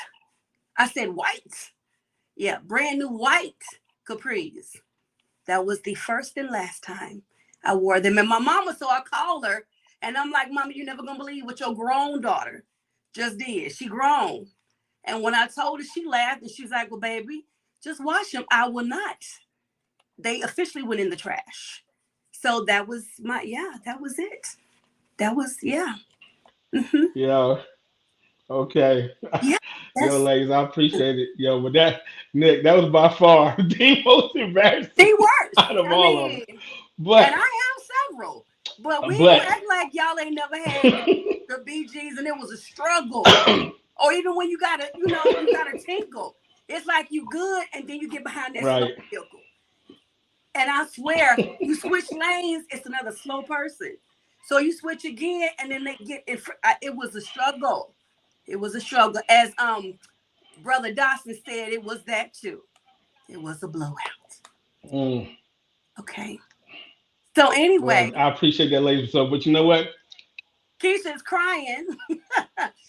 I said white. Yeah, brand new white capris. That was the first and last time I wore them. And my mama, so I called her and I'm like, Mama, you're never gonna believe what your grown daughter just did. She grown. And when I told her, she laughed and she's like, well, baby, just wash them. I will not. They officially went in the trash. So that was that was it. That was, yeah. Mm-hmm. Yeah. Okay. Yeah. Yo, ladies, I appreciate it. Yo, but that, Nick, that was by far the most embarrassing The worst. out of all of them. But and I have several. But we don't act like y'all ain't never had the BGs and it was a struggle. Or even when you gotta tinkle. It's like you good and then you get behind that slow vehicle. And I swear, you switch lanes, it's another slow person. So you switch again and then they get it was a struggle. It was a struggle. As Brother Dawson said, it was that too. It was a blowout. Okay. So anyway. Well, I appreciate that, ladies. So, but you know what? Keisha's crying.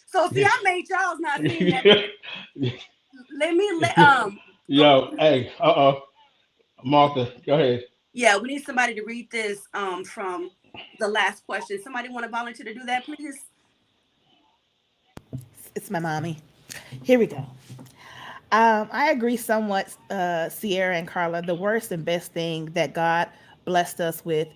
So see, I made y'all's not see that. Yo, hey, Martha, go ahead. Yeah, we need somebody to read this from the last question. Somebody want to volunteer to do that, please? It's my mommy. Here we go. I agree somewhat, Sierra and Carla. The worst and best thing that God blessed us with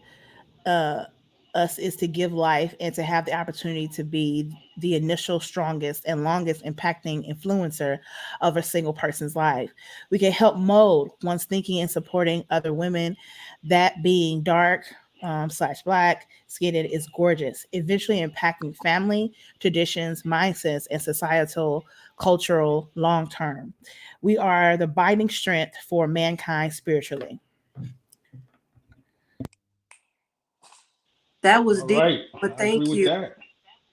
us is to give life and to have the opportunity to be the initial, strongest, and longest impacting influencer of a single person's life. We can help mold one's thinking and supporting other women. That being dark / black, skinned is gorgeous, eventually impacting family, traditions, mindsets, and societal, cultural long term. We are the binding strength for mankind spiritually. That was all deep, right. but thank you.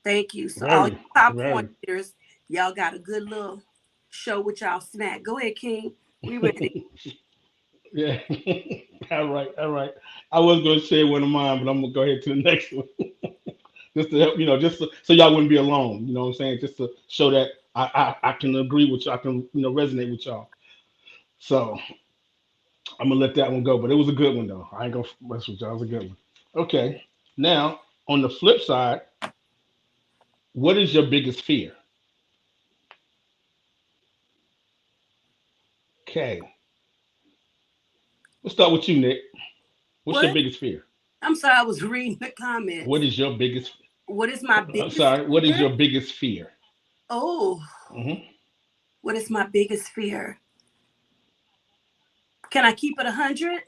Thank you. So all you popcorn eaters, y'all got a good little show with y'all snack. Go ahead, King. We ready. Yeah. All right. I was going to say one of mine, but I'm going to go ahead to the next one. Just to help, so y'all wouldn't be alone. You know what I'm saying? Just to show that I can agree with you. I can, resonate with y'all. So I'm going to let that one go. But it was a good one, though. I ain't going to mess with y'all. It was a good one. Okay. Now, on the flip side, what is your biggest fear? Okay. Let's start with you, Nick. What's your What? biggest fear? I'm sorry, I was reading the comments. What is your biggest? What is my I'm biggest sorry. What is fear? your biggest fear? Oh, Hmm. what is my biggest fear? Can I keep it 100?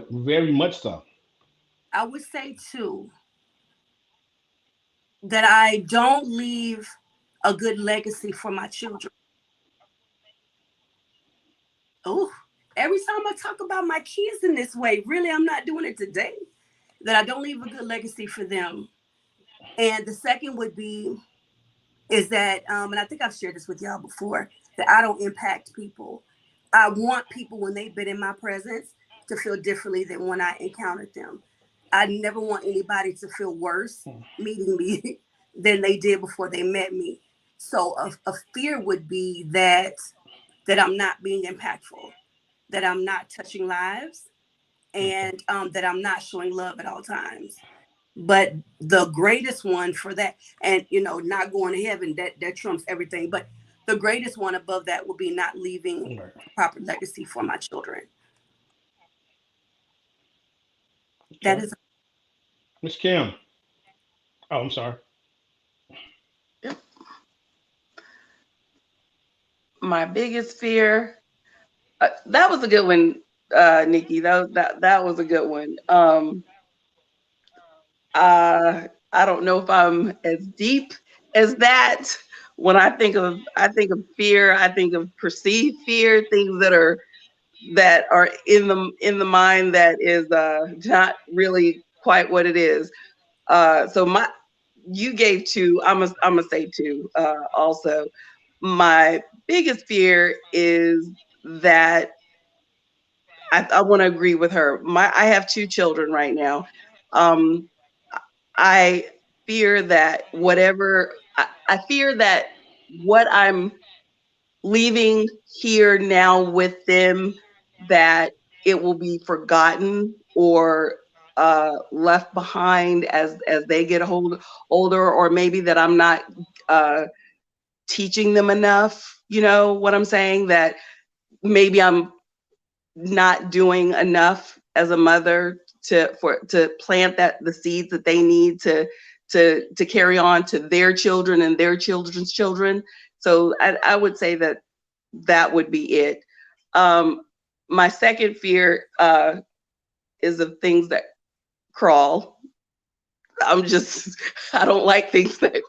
Very much so. I would say two, that I don't leave a good legacy for my children. Oh, every time I talk about my kids in this way, really, I'm not doing it today. That I don't leave a good legacy for them. And the second would be is that, and I think I've shared this with y'all before, that I don't impact people. I want people when they've been in my presence to feel differently than when I encountered them. I never want anybody to feel worse meeting me than they did before they met me. So a fear would be that I'm not being impactful, that I'm not touching lives, and that I'm not showing love at all times. But the greatest one for that, and not going to heaven, that trumps everything. But the greatest one above that would be not leaving Right. a proper legacy for my children. That Okay. is Miss Kim. Oh, I'm sorry. My biggest fear. That was a good one, Nikki. That was a good one. I don't know if I'm as deep as that. When I think of fear, I think of perceived fear, things that are in the mind that is not really quite what it is. So you gave two. I'm gonna say two. Also, my biggest fear is that I want to agree with her. I have two children right now. Um, I fear that I fear that what I'm leaving here now with them, that it will be forgotten or left behind as they get older, or maybe that I'm not uh, teaching them enough. You know what I'm saying? That maybe I'm not doing enough as a mother to plant the seeds that they need to carry on to their children and their children's children. So I would say that would be it. Um, my second fear is of things that crawl. I'm just I don't like things that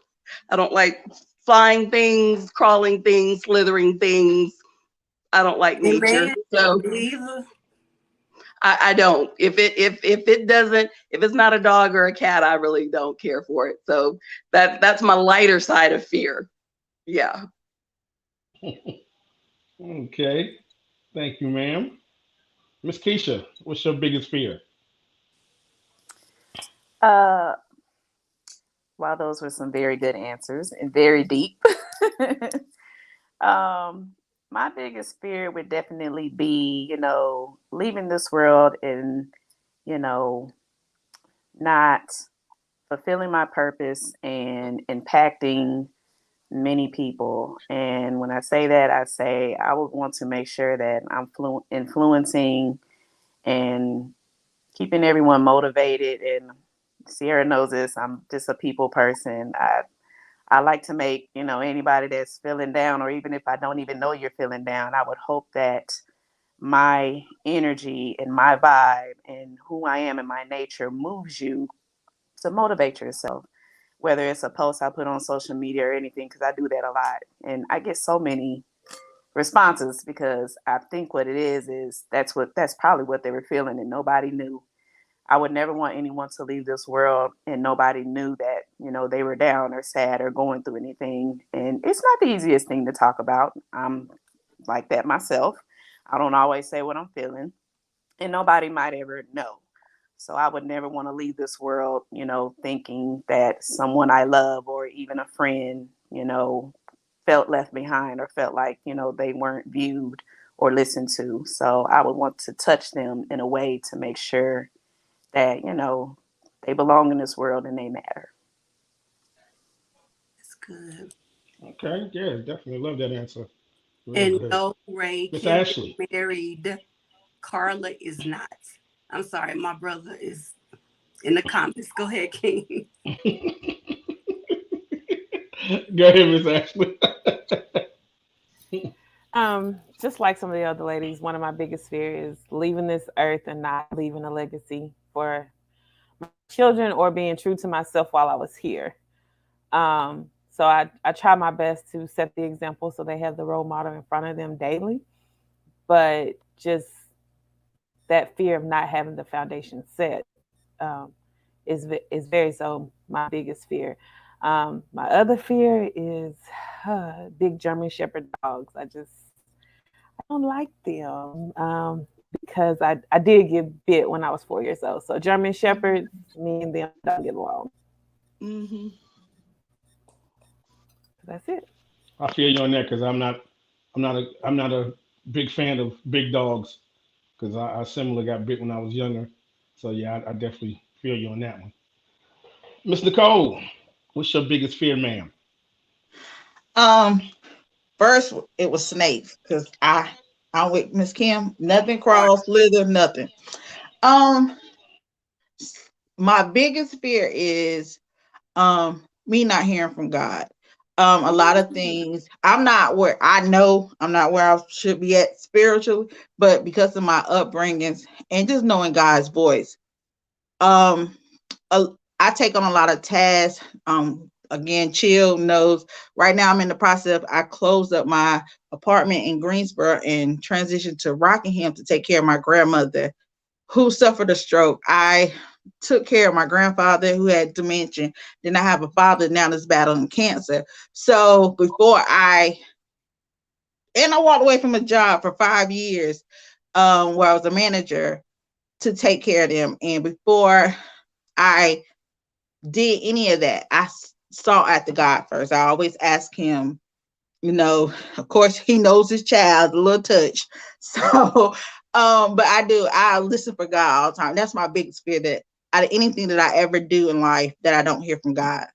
I don't like flying things, crawling things, slithering things. I don't like nature. amen. So Either. I don't. If it's not a dog or a cat, I really don't care for it. So that's my lighter side of fear. Yeah. Okay. Thank you, ma'am. Miss Keisha, what's your biggest fear? Uh, Wow, those were some very good answers and very deep. um, my biggest fear would definitely be, leaving this world and, you know, not fulfilling my purpose and impacting many people. And when I say that, I say I would want to make sure that I'm influencing and keeping everyone motivated. And Sierra knows this. I'm just a people person. I like to make, anybody that's feeling down, or even if I don't even know you're feeling down, I would hope that my energy and my vibe and who I am and my nature moves you to motivate yourself. Whether it's a post I put on social media or anything, because I do that a lot. And I get so many responses because I think what it is that's probably what they were feeling and nobody knew. I would never want anyone to leave this world and nobody knew that, they were down or sad or going through anything. And it's not the easiest thing to talk about. I'm like that myself. I don't always say what I'm feeling, and nobody might ever know. So I would never want to leave this world, thinking that someone I love or even a friend, felt left behind or felt like, they weren't viewed or listened to. So I would want to touch them in a way to make sure that they belong in this world and they matter. That's good. Okay, yeah, definitely love that answer. Real And good. no, Ray, Miss Kim Ashley. is married. Carla is not. I'm sorry, my brother is in the comments. Go ahead, King. Go ahead, Miss Ashley. Just like some of the other ladies, one of my biggest fears is leaving this earth and not leaving a legacy for my children or being true to myself while I was here. So I try my best to set the example so they have the role model in front of them daily. But just that fear of not having the foundation set is very so my biggest fear. My other fear is big German Shepherd dogs. I don't like them because I did get bit when I was 4 years old. So German Shepherds, me and them don't get along. Mm-hmm. That's it. I feel you on that because I'm not a big fan of big dogs because I similarly got bit when I was younger. So yeah, I definitely feel you on that one. Miss Nicole, what's your biggest fear, ma'am? First it was snakes because I'm with Miss Kim. Nothing crawl, slither, nothing. My biggest fear is me not hearing from God. A lot of things I'm not where I should be at spiritually, but because of my upbringings and just knowing God's voice, um I take on a lot of tasks. Again, Chill knows right now I'm in the process of I closed up my apartment in Greensboro and transitioned to Rockingham to take care of my grandmother who suffered a stroke. I took care of my grandfather who had dementia. Then I have a father now that's battling cancer. So I walked away from a job for 5 years where I was a manager to take care of them. And before I did any of that, I sought after God first. I always ask him, of course he knows his child, a little touch. So, but I listen for God all the time. That's my biggest fear, that out of anything that I ever do in life that I don't hear from God.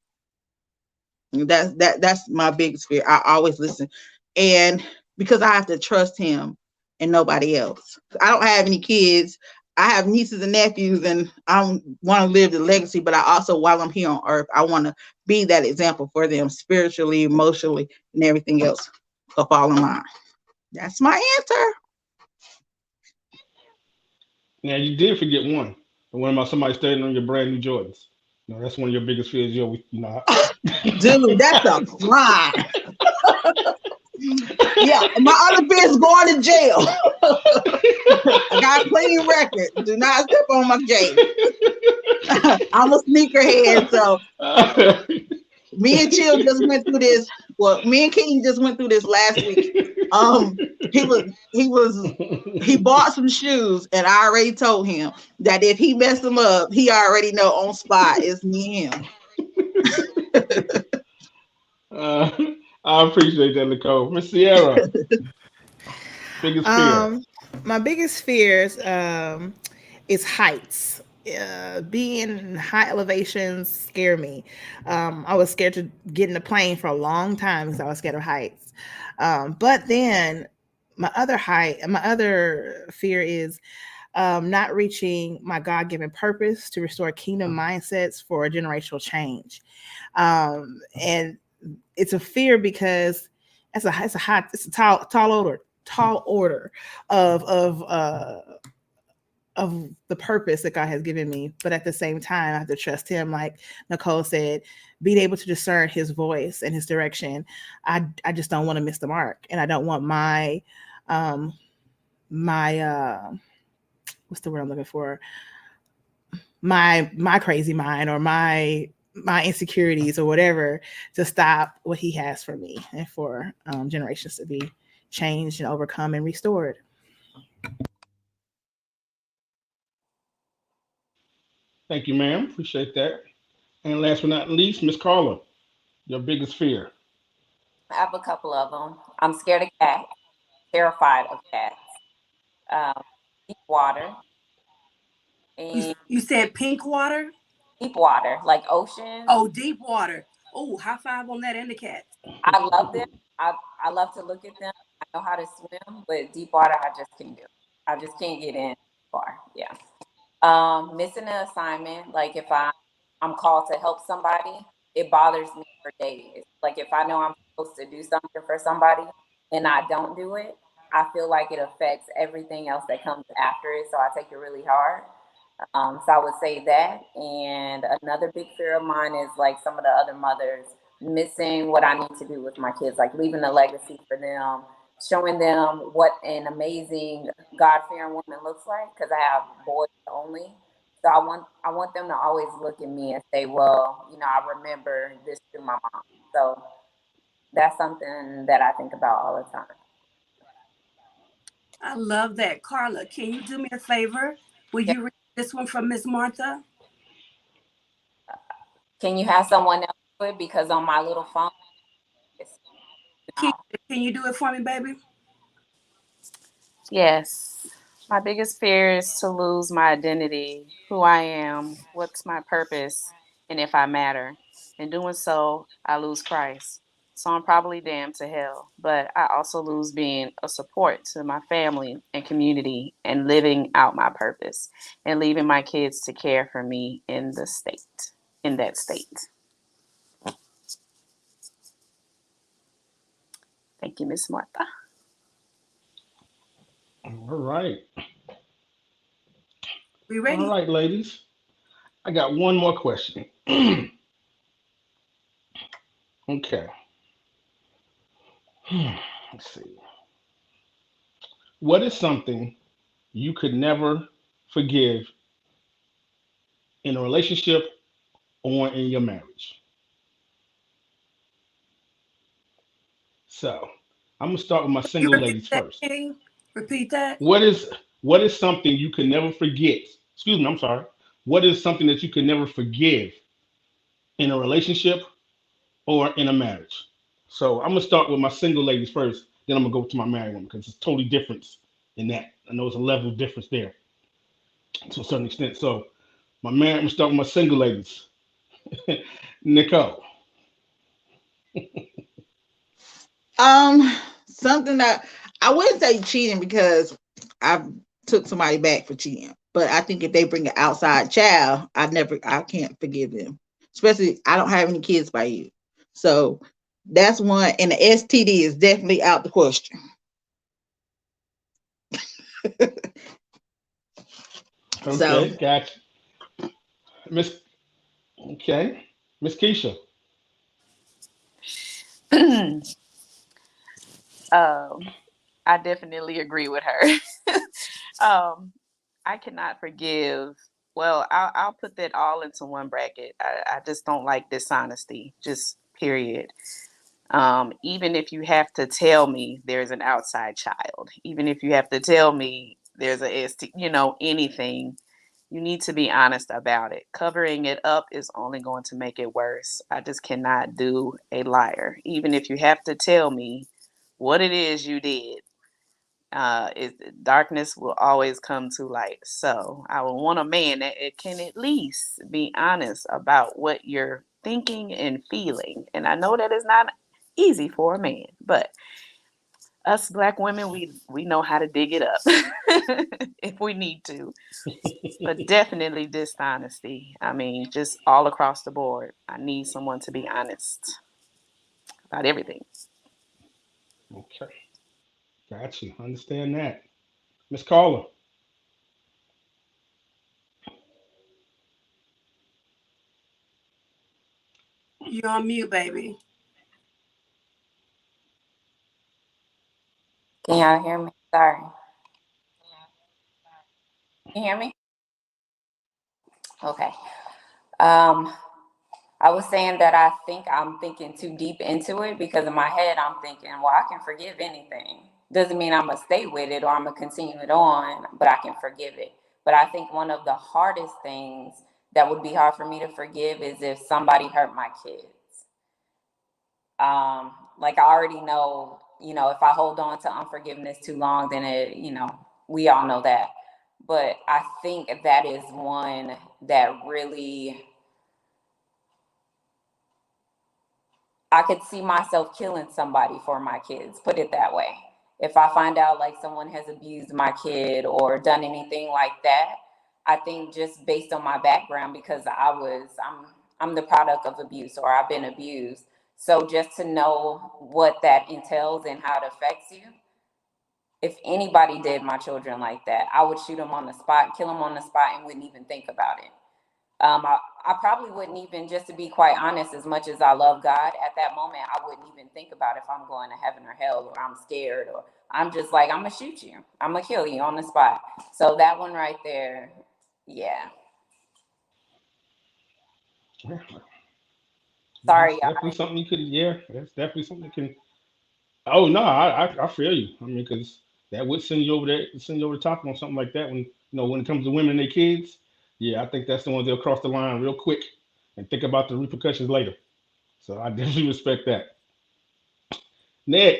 That's my biggest fear. I always listen. And because I have to trust him and nobody else. I don't have any kids. I have nieces and nephews, and I want to live the legacy, but I also, while I'm here on earth, I want to be that example for them spiritually, emotionally, and everything else will fall in line. That's my answer. Now you did forget one. The one about somebody standing on your brand new Jordans. That's one of your biggest fears. Dude, that's a crime. Yeah, my other bitch going to jail. I got a clean record. Do not step on my jail. I'm a sneakerhead, so me and Chill just went through this. Well, me and King just went through this last week. He bought some shoes, and I already told him that if he messed them up, he already know on spot it's me and him. I appreciate that, Nicole. Miss Sierra, biggest fear. My biggest fears is heights. Being in high elevations scare me. I was scared to get in a plane for a long time because I was scared of heights. But then my other fear is not reaching my God-given purpose to restore kingdom mindsets for generational change. And it's a fear because it's a tall order of the purpose that God has given me. But at the same time, I have to trust him. Like Nicole said, being able to discern his voice and his direction. I just don't want to miss the mark. And I don't want my what's the word I'm looking for? My crazy mind or my insecurities or whatever to stop what he has for me and for generations to be changed and overcome and restored. Thank you, ma'am. Appreciate that. And last but not least, Miss Carla, your biggest fear. I have a couple of them. I'm scared of cats, terrified of cats. Deep water. And You said pink water? deep water, like ocean. Oh, deep water. Oh, high five on that and the cats. I love them. I love to look at them. I know how to swim, but deep water, I just can't do. I just can't get in far. Yeah. Missing an assignment, like if I'm called to help somebody, it bothers me for days. Like if I know I'm supposed to do something for somebody and I don't do it, I feel like it affects everything else that comes after it. So I take it really hard. So I would say that. And another big fear of mine is like some of the other mothers missing what I need to do with my kids, like leaving a legacy for them, showing them what an amazing God-fearing woman looks like. Because I have boys only, so I want them to always look at me and say, well, I remember this through my mom. So that's something that I think about all the time. I love that. Carla, can you do me a favor? Will you read this one from Miss Martha? Can you have someone else do it? Because on my little phone, Can you do it for me, baby? Yes. My biggest fear is to lose my identity, who I am, what's my purpose, and if I matter. In doing so, I lose Christ. So I'm probably damned to hell, but I also lose being a support to my family and community and living out my purpose and leaving my kids to care for me in that state. Thank you, Miss Martha. All right. We ready? All right, ladies. I got one more question. Okay. Let's see. What is something you could never forgive in a relationship or in your marriage? So I'm gonna start with my You single repeat ladies that, first. King? Repeat that. What is something you could never forget? Excuse me, I'm sorry. What is something that you could never forgive in a relationship or in a marriage? So I'm gonna start with my single ladies first, then I'm gonna go to my married one because it's totally different in that. I know it's a level of difference there to a certain extent. So I'm gonna start with my single ladies. Nicole. Something that I wouldn't say cheating because I took somebody back for cheating, but I think if they bring an outside child, I can't forgive them. Especially, I don't have any kids by you, so that's one. And the STD is definitely out the question. So, Okay, gotcha. Miss okay. Miss Keisha. I definitely agree with her. I cannot forgive. Well, I'll put that all into one bracket. I just don't like dishonesty, just period. Even if you have to tell me there's an outside child, even if you have to tell me there's a ST, anything, you need to be honest about it. Covering it up is only going to make it worse. I just cannot do a liar. Even if you have to tell me what it is you did, darkness will always come to light. So I would want a man that it can at least be honest about what you're thinking and feeling. And I know that is not easy for a man, but us black women, we know how to dig it up if we need to. But definitely dishonesty. I mean, just all across the board. I need someone to be honest about everything. Okay, gotcha. Understand that. Miss Carla. You're on mute, baby. Can y'all hear me? Sorry. Can you hear me? Okay. Um, I was saying that I think I'm thinking too deep into it because in my head I'm thinking, well, I can forgive anything. Doesn't mean I'm gonna stay with it or I'm gonna continue it on, but I can forgive it. But I think one of the hardest things that would be hard for me to forgive is if somebody hurt my kids. Like I already know, if I hold on to unforgiveness too long, then we all know that. But I think that is one that really I could see myself killing somebody for my kids, put it that way. If I find out like someone has abused my kid or done anything like that, I think just based on my background, because I'm the product of abuse, or I've been abused. So just to know what that entails and how it affects you. If anybody did my children like that, I would shoot them on the spot, kill them on the spot, and wouldn't even think about it. I probably wouldn't even, just to be quite honest, as much as I love God, at that moment, I wouldn't even think about if I'm going to heaven or hell, or I'm scared, or I'm just like, I'm going to shoot you. I'm going to kill you on the spot. So that one right there, yeah. Sorry, That's definitely something you could, yeah, that's definitely something that can. Oh no, I feel you. I mean, because that would send you over there, send you over the top on something like that. When when it comes to women and their kids, yeah, I think that's the ones they'll cross the line real quick and think about the repercussions later. So I definitely respect that. Nick,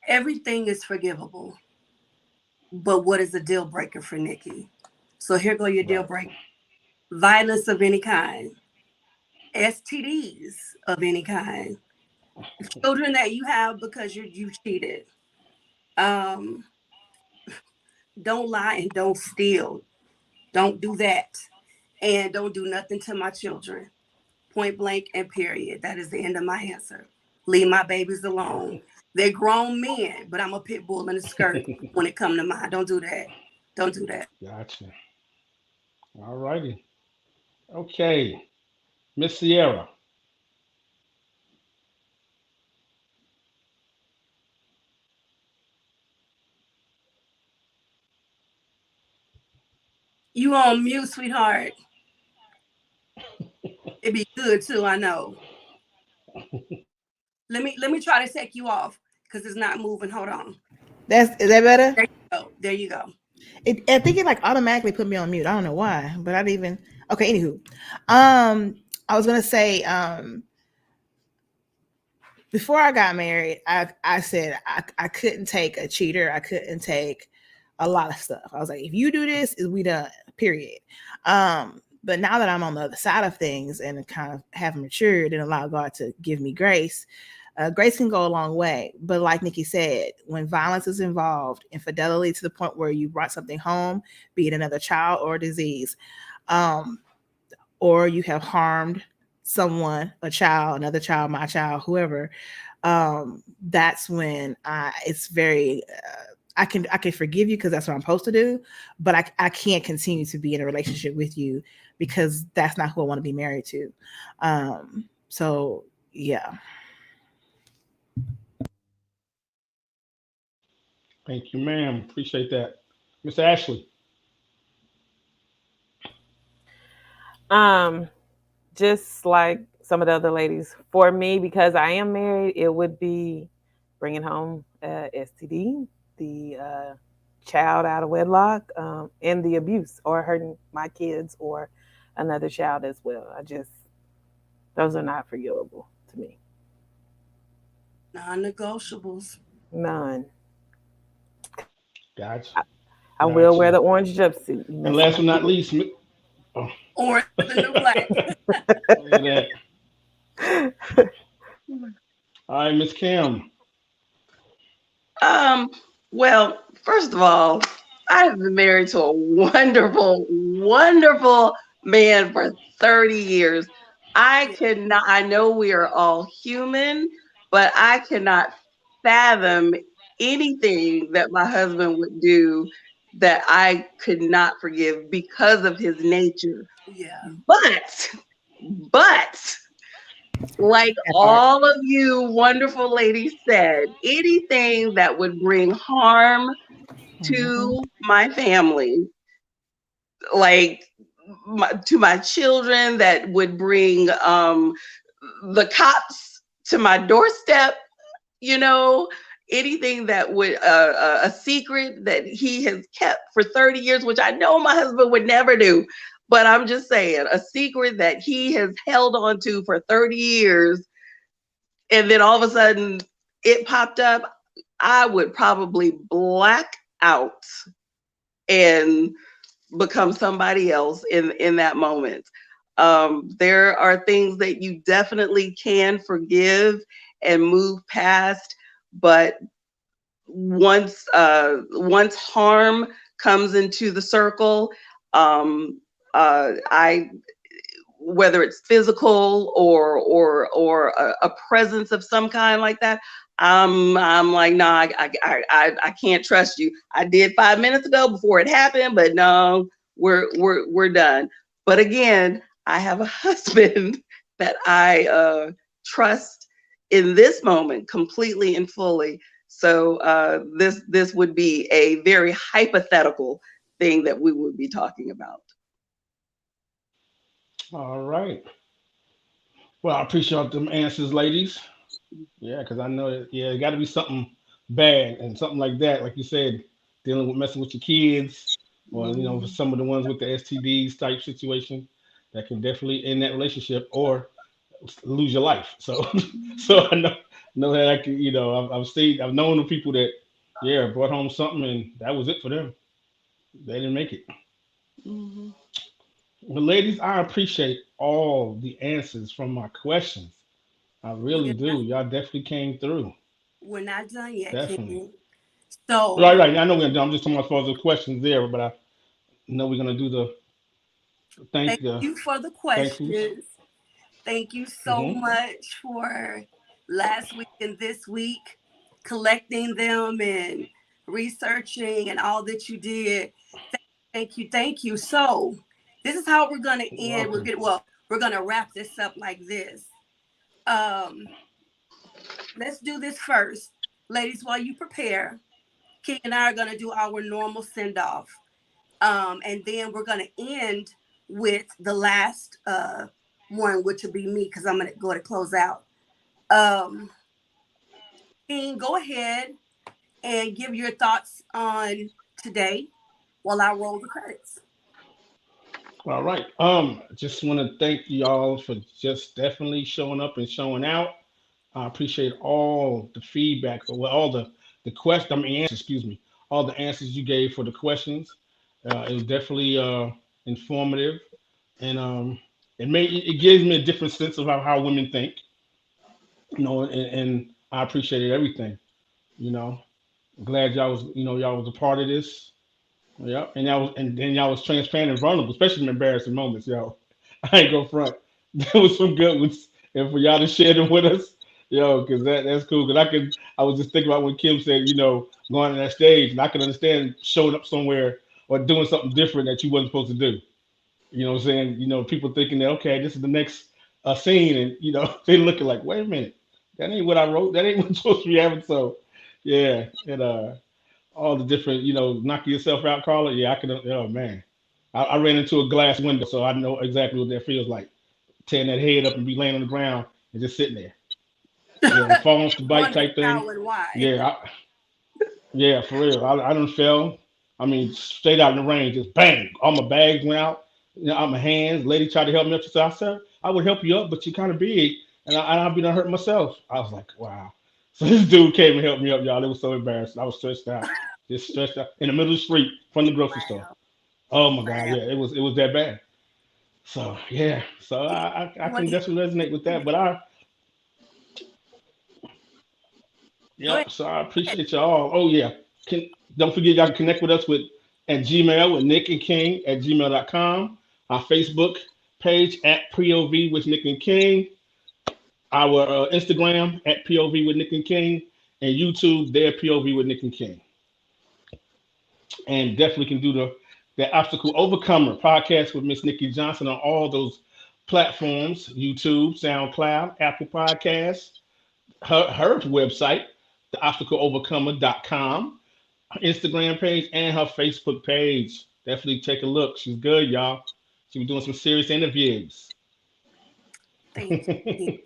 Everything is forgivable, but what is a deal breaker for Nikki? So here go your deal right, breaker: violence of any kind, STDs of any kind, children that you have because you cheated. Um, don't lie and don't steal. Don't do that, and don't do nothing to my children. Point blank and period. That is the end of my answer. Leave my babies alone. They're grown men, but I'm a pit bull in a skirt when it come to mine. Don't do that. Don't do that. gotcha. All righty. Okay, Miss Sierra. You on mute, sweetheart. It'd be good too, I know. Let me try to take you off because it's not moving. Hold on. Is that better? There you go. There you go. I think it like automatically put me on mute. I don't know why, but I didn't even. Okay, anywho, I was gonna say, before I got married, I said I couldn't take a cheater. I couldn't take a lot of stuff. I was like, if you do this, is we done. Period. But now that I'm on the other side of things and kind of have matured and allow God to give me grace, grace can go a long way. But like Nikki said, when violence is involved, infidelity to the point where you brought something home, be it another child or disease, or you have harmed someone, a child, another child, my child, whoever, that's when it's very I can forgive you because that's what I'm supposed to do, but I can't continue to be in a relationship with you because that's not who I want to be married to. So yeah. Thank you, ma'am. Appreciate that. Miss Ashley. Just like some of the other ladies, for me, because I am married, it would be bringing home STD, the child out of wedlock, and the abuse or hurting my kids or another child as well. Those are not forgivable to me. Non-negotiables. None. Gotcha. I will wear the orange jumpsuit. And last but not least, Or the new black. look at that. All right, Miss Kim. Well, first of all, I have been married to a wonderful, wonderful man for 30 years. I know we are all human, but I cannot fathom anything that my husband would do that I could not forgive because of his nature. Yeah. But like all of you wonderful ladies said, anything that would bring harm to my family, like to my children, that would bring the cops to my doorstep, anything that would a secret that he has kept for 30 years, which I know my husband would never do. But I'm just saying, a secret that he has held on to for 30 years, and then all of a sudden it popped up, I would probably black out and become somebody else in that moment. There are things that you definitely can forgive, and move past. But once harm comes into the circle, I whether it's physical or a presence of some kind like that, I'm like, nah, I can't trust you. I did 5 minutes ago before it happened, but no, we're done. But again, I have a husband that I trust in this moment completely and fully. So this would be a very hypothetical thing that we would be talking about. All right. Well, I appreciate them answers, ladies. Yeah, because I know that, yeah, it got to be something bad and something like that. Like you said, dealing with messing with your kids, or some of the ones with the STDs type situation that can definitely end that relationship or lose your life. So, so I know that I can, I've known the people that, yeah, brought home something and that was it for them. They didn't make it. Mhm. But ladies, I appreciate all the answers from my questions. I really We're do. not, Y'all definitely came through. we're not done yet, Definitely. King. So Right, right. I know we're done. I'm just talking about as far as the questions there, but I know we're gonna do the thank the you for the thankfuls. questions. Thank you so Mm-hmm. much for last week and this week, collecting them and researching and all that you did. Thank you, thank you. So this is how we're gonna You're end. welcome. We're gonna wrap this up like this. Um, let's do this first, ladies. While you prepare, King and I are gonna do our normal send off, and then we're gonna end with the last one, which will be me because I'm gonna go to close out. Um, King, go ahead and give your thoughts on today while I roll the credits. All right. Just want to thank y'all for just definitely showing up and showing out. I appreciate all the feedback, well, all the question, I mean, answers, excuse me, all the answers you gave for the questions. It was definitely informative, and it gives me a different sense of how women think, and I appreciated everything. You know, glad y'all was a part of this. Yeah, and then y'all was transparent and vulnerable, especially in embarrassing moments, yo. I ain't gonna front. There was some good ones, and for y'all to share them with us, yo, because that's cool. Because I was just thinking about when Kim said, going on that stage, and I can understand showing up somewhere or doing something different that you wasn't supposed to do. You know what I'm saying? People thinking that okay, this is the next scene, and they looking like, wait a minute, that ain't what I wrote. That ain't what's supposed to be happening. So, yeah, and all the different, knocking yourself out, Carla. Yeah, I can. Oh man, I ran into a glass window, so I know exactly what that feels like. Tearing that head up and be laying on the ground and just sitting there. Yeah, and falling off the bike Wondering type thing. how and why. Yeah, yeah, for real. I done fell. I mean, straight out in the rain, just bang. All my bags went out, out my hands. Lady tried to help me up. She said, I said, I would help you up, but you're kind of big. And I'll be done hurt myself. I was like, wow. So this dude came and helped me up, y'all. It was so embarrassing. I was stressed out. Just stressed out in the middle of the street from the grocery store. Wow. Oh my God, Wow. yeah, it was that bad. So yeah, so I What can do you definitely resonate with that. But go ahead? yep. So I appreciate y'all. Oh yeah, don't forget y'all can connect with us with at Gmail with Nick and King at gmail.com. Our Facebook page at POV with Nick and King. Our Instagram at POV with Nick and King, and YouTube there POV with Nick and King. And definitely can do the Obstacle Overcomer podcast with Miss Nikki Johnson on all those platforms: YouTube, SoundCloud, Apple Podcasts, her website, theobstacleovercomer.com, her Instagram page, and her Facebook page. Definitely take a look. She's good, y'all. She's doing some serious interviews. Thank you.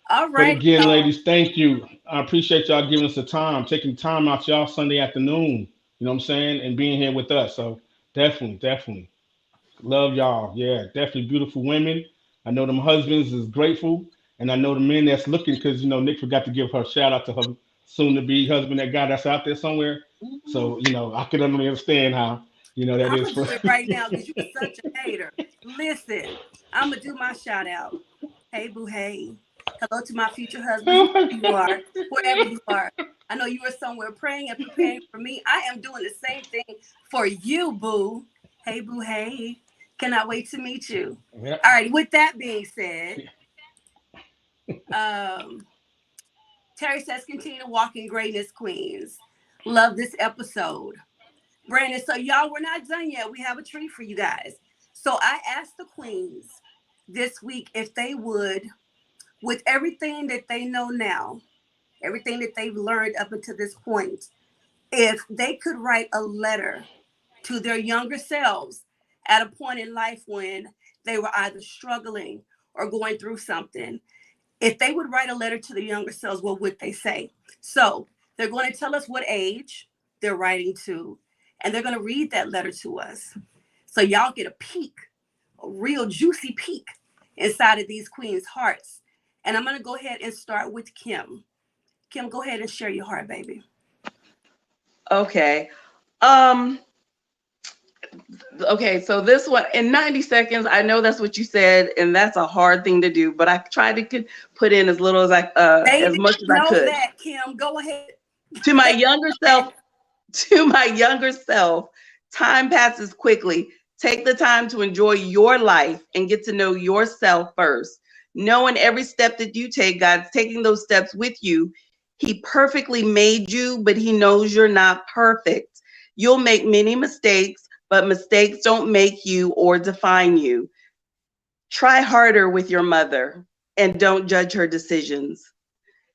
All But right, again, y'all. ladies, thank you. I appreciate y'all giving us the time, taking time out y'all Sunday afternoon. You know what I'm saying? And being here with us. So definitely, definitely. Love y'all. Yeah, definitely beautiful women. I know them husbands is grateful. And I know the men that's looking because Nick forgot to give her a shout out to her soon to be husband, that guy that's out there somewhere. So, I can only understand how, that I'm is gonna for do it right now because you're such a hater. Listen, I'm gonna do my shout out. Hey, boo, hey. Hello to my future husband, Oh my whoever you are, God. wherever you are. I know you are somewhere praying and preparing for me. I am doing the same thing for you, boo. Hey, boo, hey. Cannot wait to meet you. Yeah. All right, with that being said, Terry says, continue to walk in greatness, queens. Love this episode. Brandon, so y'all, we're not done yet. We have a treat for you guys. So I asked the queens this week if they would, with everything that they know now, everything that they've learned up until this point, if they could write a letter to their younger selves at a point in life when they were either struggling or going through something, if they would write a letter to their younger selves, what would they say? So they're going to tell us what age they're writing to, and they're going to read that letter to us. So y'all get a peek, a real juicy peek inside of these queens' hearts. And I'm going to go ahead and start with Kim. Kim, go ahead and share your heart, baby. Okay. Okay, so this one in 90 seconds, I know that's what you said, and that's a hard thing to do, but I tried to put in as little as as much as I could. That, Kim. Go ahead. To my younger self, time passes quickly. Take the time to enjoy your life and get to know yourself first. Knowing every step that you take, God's taking those steps with you. He perfectly made you, but he knows you're not perfect. You'll make many mistakes, but mistakes don't make you or define you. Try harder with your mother and don't judge her decisions.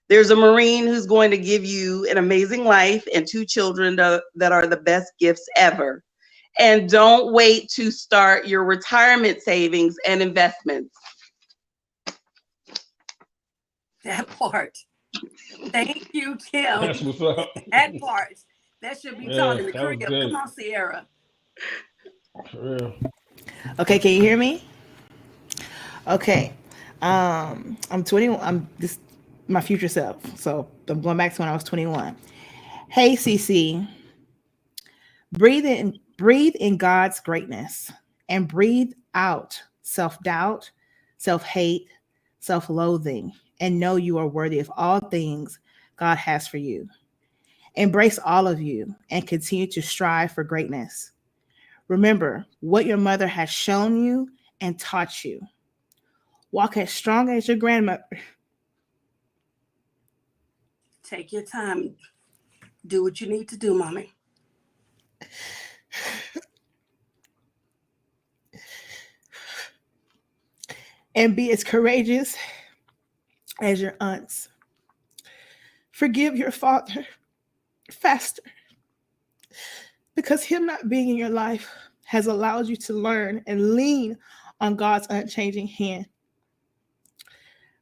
There's a Marine who's going to give you an amazing life and 2 children that are the best gifts ever. And don't wait to start your retirement savings and investments. That part. Thank you, Kim. That's what's up. That part. That should be taught in the that was crib. good. Come on, Sierra. For real. Okay, can you hear me? Okay. I'm 21. I'm just my future self. So I'm going back to when I was 21. Hey, CC. Breathe in God's greatness and breathe out self-doubt, self-hate, self-loathing, and know you are worthy of all things God has for you. Embrace all of you and continue to strive for greatness. Remember what your mother has shown you and taught you. Walk as strong as your grandmother. Take your time. Do what you need to do, mommy. And be as courageous as your aunts. Forgive your father faster, because him not being in your life has allowed you to learn and lean on God's unchanging hand.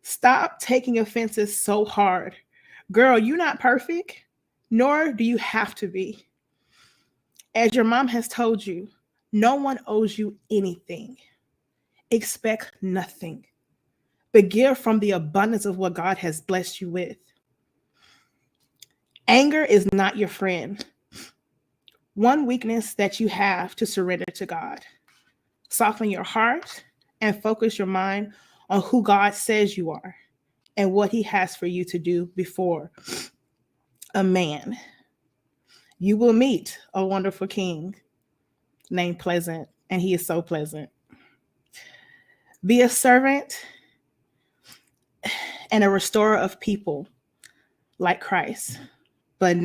Stop taking offenses so hard. Girl, you're not perfect, nor do you have to be. As your mom has told you, no one owes you anything. Expect nothing, but give from the abundance of what God has blessed you with. Anger is not your friend. One weakness that you have to surrender to God. Soften your heart and focus your mind on who God says you are and what he has for you to do before a man. You will meet a wonderful king named Pleasant, and he is so pleasant. Be a servant and a restorer of people like Christ, but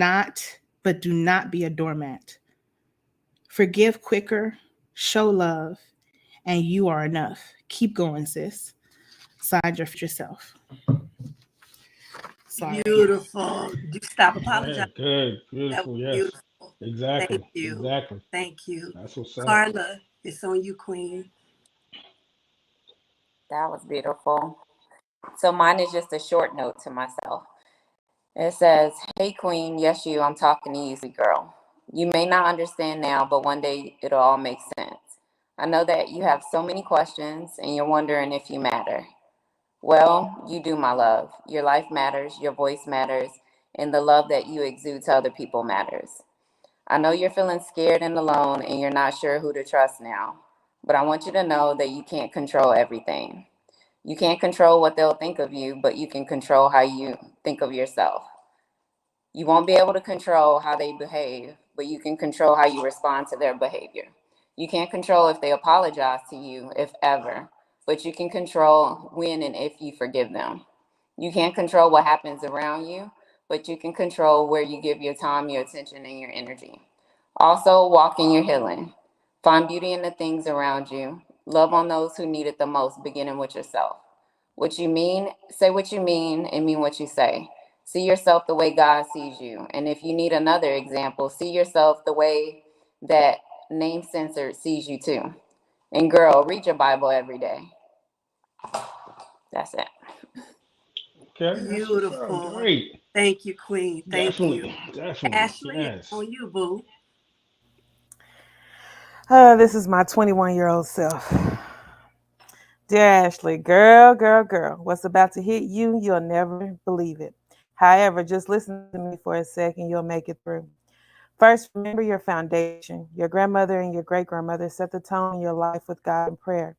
do not be a doormat. Forgive quicker, show love, and you are enough. Keep going, sis. Signed, your future self. Sorry. Beautiful. You stop apologizing. Yeah, good, beautiful, yes. Beautiful. Exactly. Thank you. Exactly. Thank you. That's what's up. Carla, it's on you, queen. That was beautiful. So mine is just a short note to myself. It says, "Hey queen, yes you, I'm talking to you, sweet girl. You may not understand now, but one day it'll all make sense. I know that you have so many questions and you're wondering if you matter. Well, you do, my love. Your life matters, your voice matters, and the love that you exude to other people matters. I know you're feeling scared and alone and you're not sure who to trust now, but I want you to know that you can't control everything. You can't control what they'll think of you, but you can control how you think of yourself. You won't be able to control how they behave, but you can control how you respond to their behavior. You can't control if they apologize to you, if ever, but you can control when and if you forgive them. You can't control what happens around you, but you can control where you give your time, your attention, and your energy. Also, walk in your healing. Find beauty in the things around you. Love on those who need it the most, beginning with yourself. What you mean, say what you mean, and mean what you say. See yourself the way God sees you. And if you need another example, see yourself the way that Name Censored sees you too. And girl, read your Bible every day. That's it. Okay, that's what's up. Beautiful. Great. Thank you, Queen. Thank you. Definitely. Ashley, Yes. on you, boo. This is my 21-year-old self. Dear Ashley, girl, what's about to hit you, you'll never believe it. However, just listen to me for a second, you'll make it through. First, remember your foundation. Your grandmother and your great-grandmother set the tone in your life with God and prayer.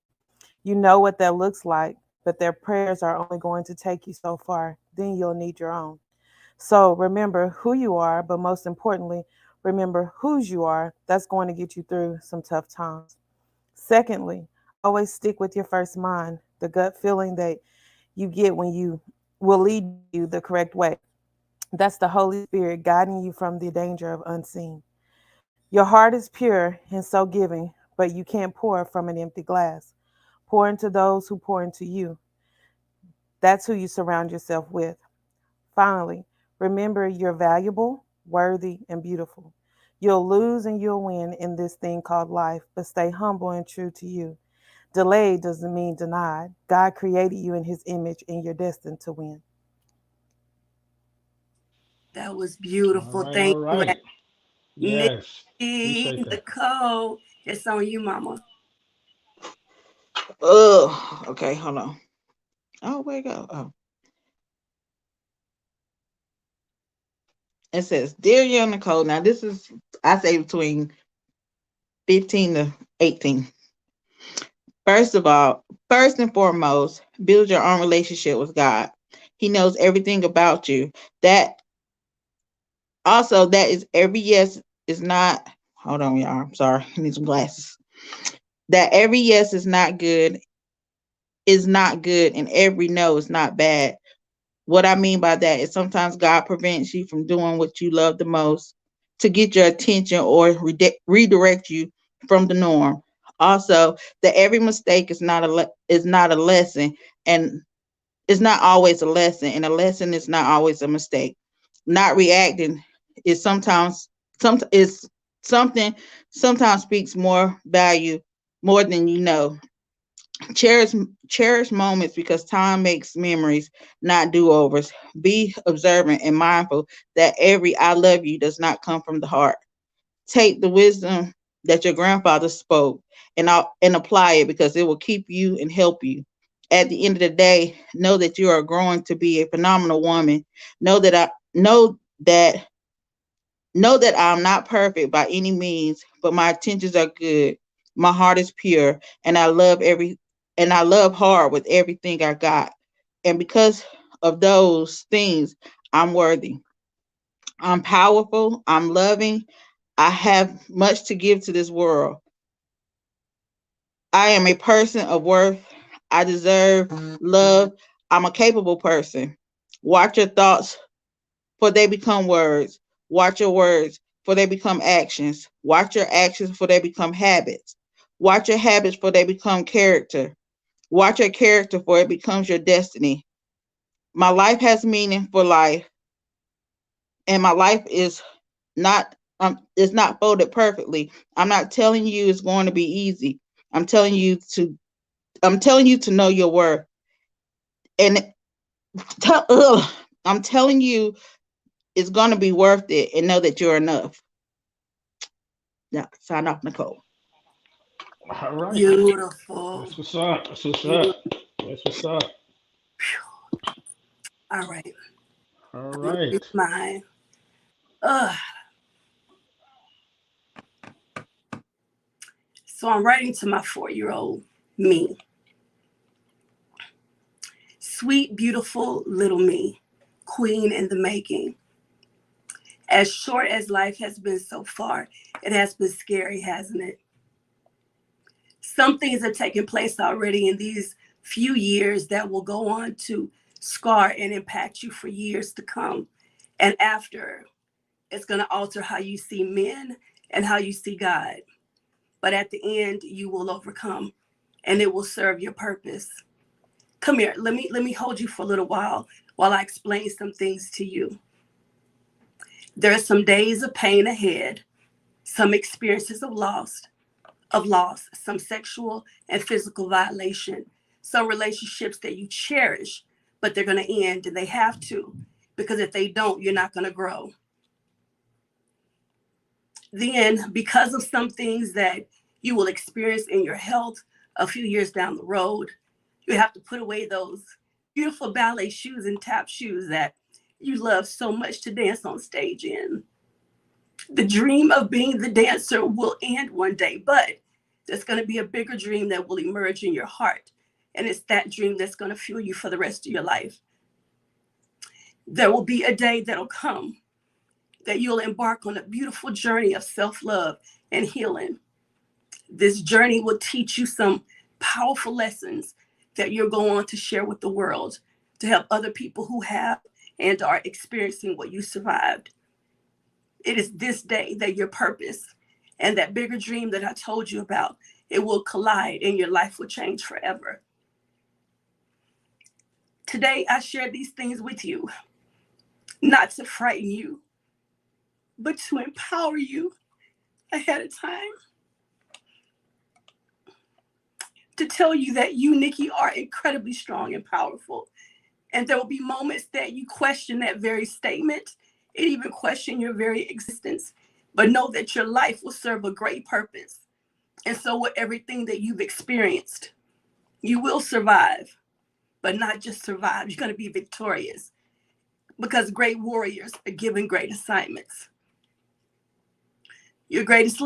You know what that looks like, but their prayers are only going to take you so far. Then you'll need your own. So remember who you are, but most importantly, remember whose you are. That's going to get you through some tough times. Secondly, always stick with your first mind, the gut feeling that you get when you will lead you the correct way. That's the Holy Spirit guiding you from the danger of unseen. Your heart is pure and so giving, but you can't pour from an empty glass. Pour into those who pour into you. That's who you surround yourself with. Finally, remember you're valuable, worthy, and beautiful. You'll lose and you'll win in this thing called life, but stay humble and true to you. Delayed doesn't mean denied. God created you in his image and you're destined to win. That was beautiful. All Thank you, right. Yes. Nikki. Appreciate that. Nicole. It's on you, mama. Oh, okay, hold on. Oh, where it go? Oh. It says, Dear Young Nicole. Now this is, I say, between 15 to 18. First of all, first and foremost, build your own relationship with God. He knows everything about you. That is every yes is not, hold on, y'all. I'm sorry. I need some glasses. That every yes is not good, and every no is not bad. What I mean by that is sometimes God prevents you from doing what you love the most to get your attention or redirect you from the norm. Also, that every mistake is not a lesson, and it's not always a lesson, and a lesson is not always a mistake. Not reacting is sometimes sometimes speaks more value more than you know. Cherish moments because time makes memories, not do-overs. Be observant and mindful that every I love you does not come from the heart. Take the wisdom that your grandfather spoke and apply it because it will keep you and help you. At the end of the day, know that you are growing to be a phenomenal woman. Know that I'm not perfect by any means, but my intentions are good. My heart is pure, and I love hard with everything I got. And because of those things, I'm worthy. I'm powerful. I'm loving. I have much to give to this world. I am a person of worth. I deserve love. I'm a capable person. Watch your thoughts, for they become words. Watch your words, for they become actions. Watch your actions, for they become habits. Watch your habits, for they become character. Watch your character, for it becomes your destiny. My life has meaning for life, and my life is not folded perfectly. I'm not telling you it's going to be easy. I'm telling you to know your worth. And I'm telling you it's going to be worth it, and know that you're enough. Now, sign off, Nicole. All right. Beautiful. That's what's up. That's what's Beautiful. up. That's what's up. All right. All I'm gonna read right. mine. Ugh. So I'm writing to my 4-year-old me. Sweet, beautiful little me, queen in the making. As short as life has been so far, it has been scary, hasn't it? Some things have taken place already in these few years that will go on to scar and impact you for years to come. And after, it's going to alter how you see men and how you see God. But at the end, you will overcome and it will serve your purpose. Come here, let me hold you for a little while I explain some things to you. There are some days of pain ahead, some experiences of loss, some sexual and physical violation, some relationships that you cherish, but they're going to end and they have to, because if they don't, you're not going to grow. Then, because of some things that you will experience in your health a few years down the road, you have to put away those beautiful ballet shoes and tap shoes that you love so much to dance on stage in. The dream of being the dancer will end one day, but there's going to be a bigger dream that will emerge in your heart. And it's that dream that's going to fuel you for the rest of your life. There will be a day that'll come that you'll embark on a beautiful journey of self-love and healing. This journey will teach you some powerful lessons that you're going on to share with the world to help other people who have and are experiencing what you survived. It is this day that your purpose and that bigger dream that I told you about, it will collide and your life will change forever. Today, I share these things with you, not to frighten you, but to empower you ahead of time. To tell you that you, Nikki, are incredibly strong and powerful. And there will be moments that you question that very statement and even question your very existence. But know that your life will serve a great purpose. And so with everything that you've experienced, you will survive, but not just survive. You're going to be victorious because great warriors are given great assignments. Your greatest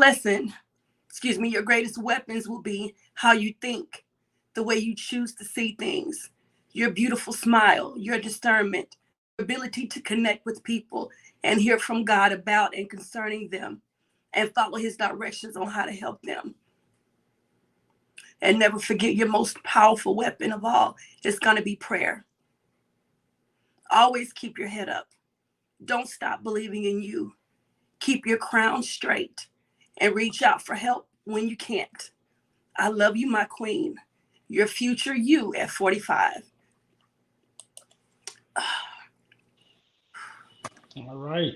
your greatest weapons will be how you think, the way you choose to see things, your beautiful smile, your discernment, your ability to connect with people and hear from God about and concerning them and follow his directions on how to help them. And never forget your most powerful weapon of all is going to be prayer. Always keep your head up. Don't stop believing in you. Keep your crown straight and reach out for help when you can't. I love you, my queen. Your future you at 45. All right.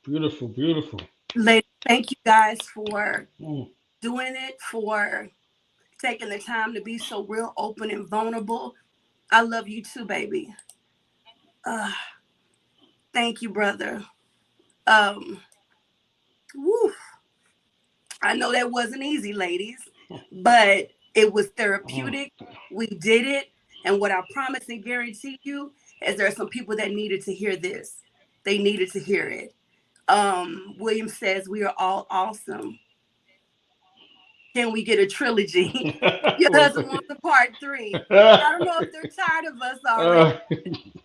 Beautiful, beautiful. Ladies, thank you guys for doing it, for taking the time to be so real open and vulnerable. I love you too, baby. Thank you, brother. Woo. I know that wasn't easy, ladies, but it was therapeutic. We did it. And what I promise and guarantee you is there are some people that needed to hear this. They needed to hear it. William says we are all awesome. Can we get a trilogy? Your husband wants a part 3. I don't know if they're tired of us already.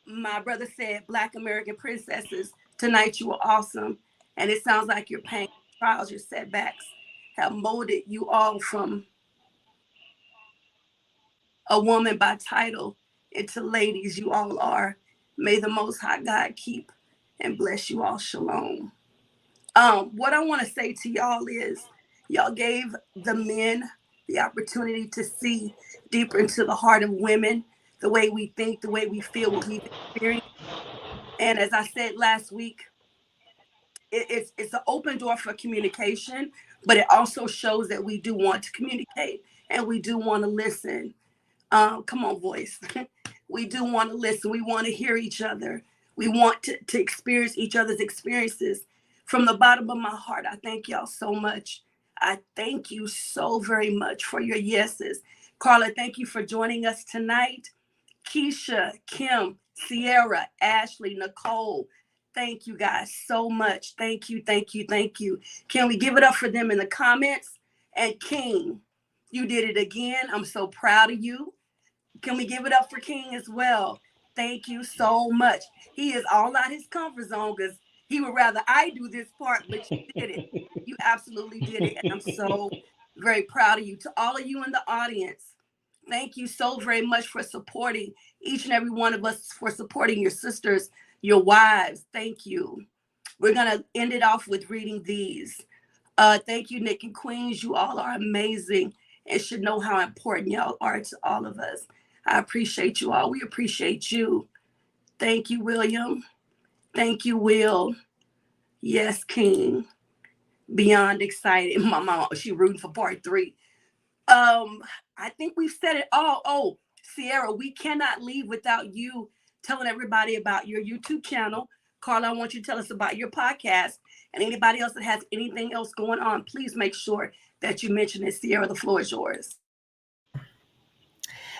My brother said, Black American princesses, tonight you were awesome. And it sounds like your pain, trials, your setbacks have molded you all from a woman by title into ladies you all are. May the Most High God keep and bless you all. Shalom. What I want to say to y'all is y'all gave the men the opportunity to see deeper into the heart of women, the way we think, the way we feel, what we've experienced. And as I said last week, it's an open door for communication, but it also shows that we do want to communicate and we do want to listen. Come on, voice. We do want to listen. We want to hear each other. We want to experience each other's experiences. From the bottom of my heart, I thank y'all so much. I thank you so very much for your yeses. Carla, thank you for joining us tonight. Keisha, Kim, Sierra, Ashley, Nicole, thank you guys so much. Thank you, thank you, thank you. Can we give it up for them in the comments? And King, you did it again. I'm so proud of you. Can we give it up for King as well? Thank you so much. He is all out his comfort zone because he would rather I do this part, but you did it. You absolutely did it. And I'm so very proud of you. To all of you in the audience, thank you so very much for supporting each and every one of us, for supporting your sisters, your wives. Thank you. We're going to end it off with reading these. Thank you, Nick and Queens. You all are amazing and should know how important y'all are to all of us. I appreciate you all. We appreciate you. Thank you, William. Thank you, Will. Yes, King. Beyond excited. My mom, she rooting for part 3. I think we've said it all. Oh, Sierra, we cannot leave without you telling everybody about your YouTube channel. Carla, I want you to tell us about your podcast. And anybody else that has anything else going on, please make sure that you mention it. Sierra, the floor is yours.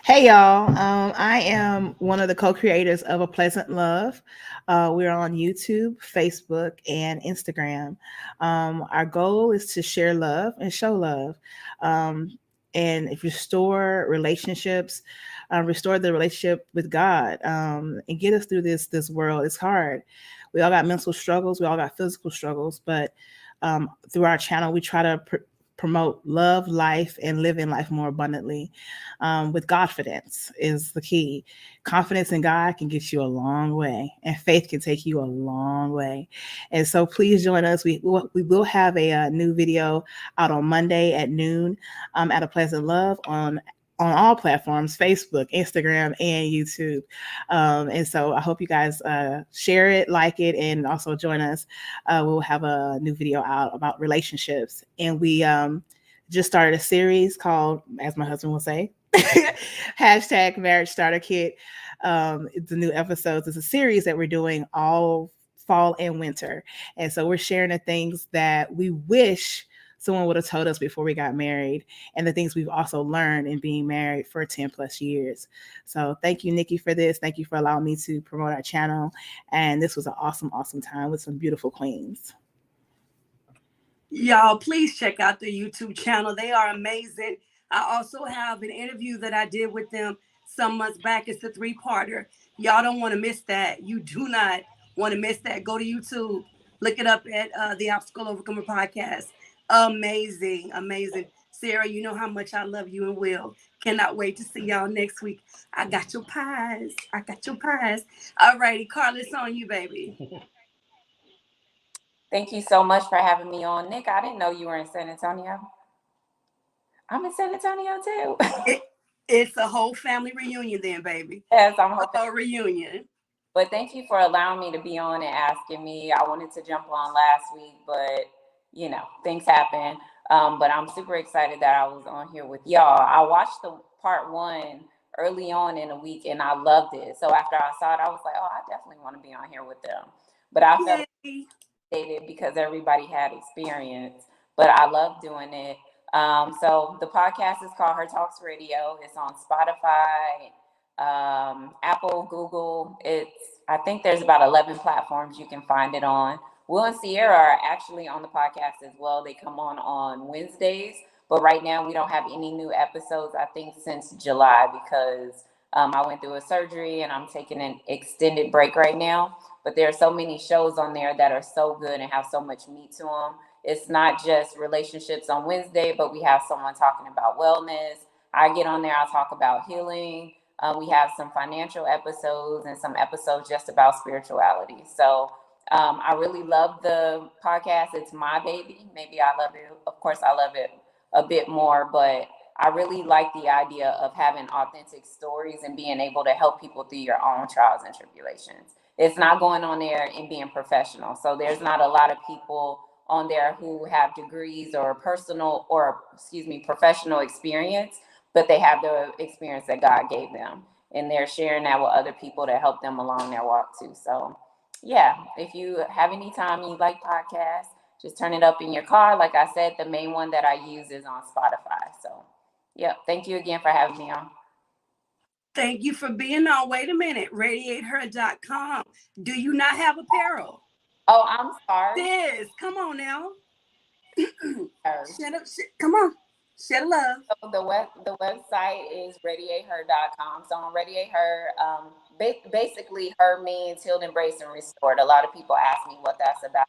Hey y'all, I am one of the co-creators of A Pleasant Love. We're on YouTube, Facebook, and Instagram. Our goal is to share love and show love, and restore relationships, restore the relationship with God, and get us through this world. It's hard. We all got mental struggles. We all got physical struggles, but through our channel, we try to promote love, life, and living life more abundantly. With confidence is the key. Confidence in God can get you a long way, and faith can take you a long way. And so please join us. We will have a new video out on Monday at noon at A Pleasant Love on all platforms, Facebook, Instagram, and YouTube. And so I hope you guys share it, like it, and also join us. We'll have a new video out about relationships. And we just started a series called, as my husband will say, hashtag Marriage Starter Kit. It's a new episodes. It's a series that we're doing all fall and winter. And so we're sharing the things that we wish someone would have told us before we got married, and the things we've also learned in being married for 10 plus years. So thank you, Nikki, for this. Thank you for allowing me to promote our channel. And this was an awesome, awesome time with some beautiful queens. Y'all, please check out the YouTube channel. They are amazing. I also have an interview that I did with them some months back. It's a 3-parter. Y'all don't want to miss that. You do not want to miss that. Go to YouTube. Look it up at the Obstacle Overcomer Podcast. Amazing, amazing. Sarah, you know how much I love you and Will. Cannot wait to see y'all next week. I got your pies. I got your pies. All righty, Carla, it's on you, baby. Thank you so much for having me on. Nick, I didn't know you were in San Antonio. I'm in San Antonio too. It's a whole family reunion then, baby. Yes, I'm hoping. A reunion. But thank you for allowing me to be on and asking me. I wanted to jump on last week, but you know, things happen. But I'm super excited that I was on here with y'all. I watched the part 1 early on in the week and I loved it. So after I saw it, I was like, oh, I definitely want to be on here with them. But I felt it because everybody had experience, but I love doing it. So the podcast is called Her Talks Radio. It's on Spotify, Apple, Google. I think there's about 11 platforms you can find it on. Will and Sierra are actually on the podcast as well. They come on Wednesdays, but right now we don't have any new episodes, I think, since July because I went through a surgery and I'm taking an extended break right now. But there are so many shows on there that are so good and have so much meat to them. It's not just relationships on Wednesday, but we have someone talking about wellness. I get on there, I'll talk about healing. We have some financial episodes and some episodes just about spirituality. So I really love the podcast. It's my baby. Maybe I love it. Of course, I love it a bit more, but I really like the idea of having authentic stories and being able to help people through your own trials and tribulations. It's not going on there and being professional. So there's not a lot of people on there who have degrees or professional experience, but they have the experience that God gave them. And they're sharing that with other people to help them along their walk too. So yeah, if you have any time and you like podcasts, just turn it up in your car. Like I said, the main one that I use is on Spotify. So yeah, thank you again for having me on. Thank you for being on. Wait a minute, radiateher.com. Do you not have apparel? Oh, I'm sorry. Sis, come on now. Shut up. Come on. Share the love. So the website is radiateher.com. So on Radiate Her, basically her means healed, embraced, and restored. A lot of people ask me what that's about.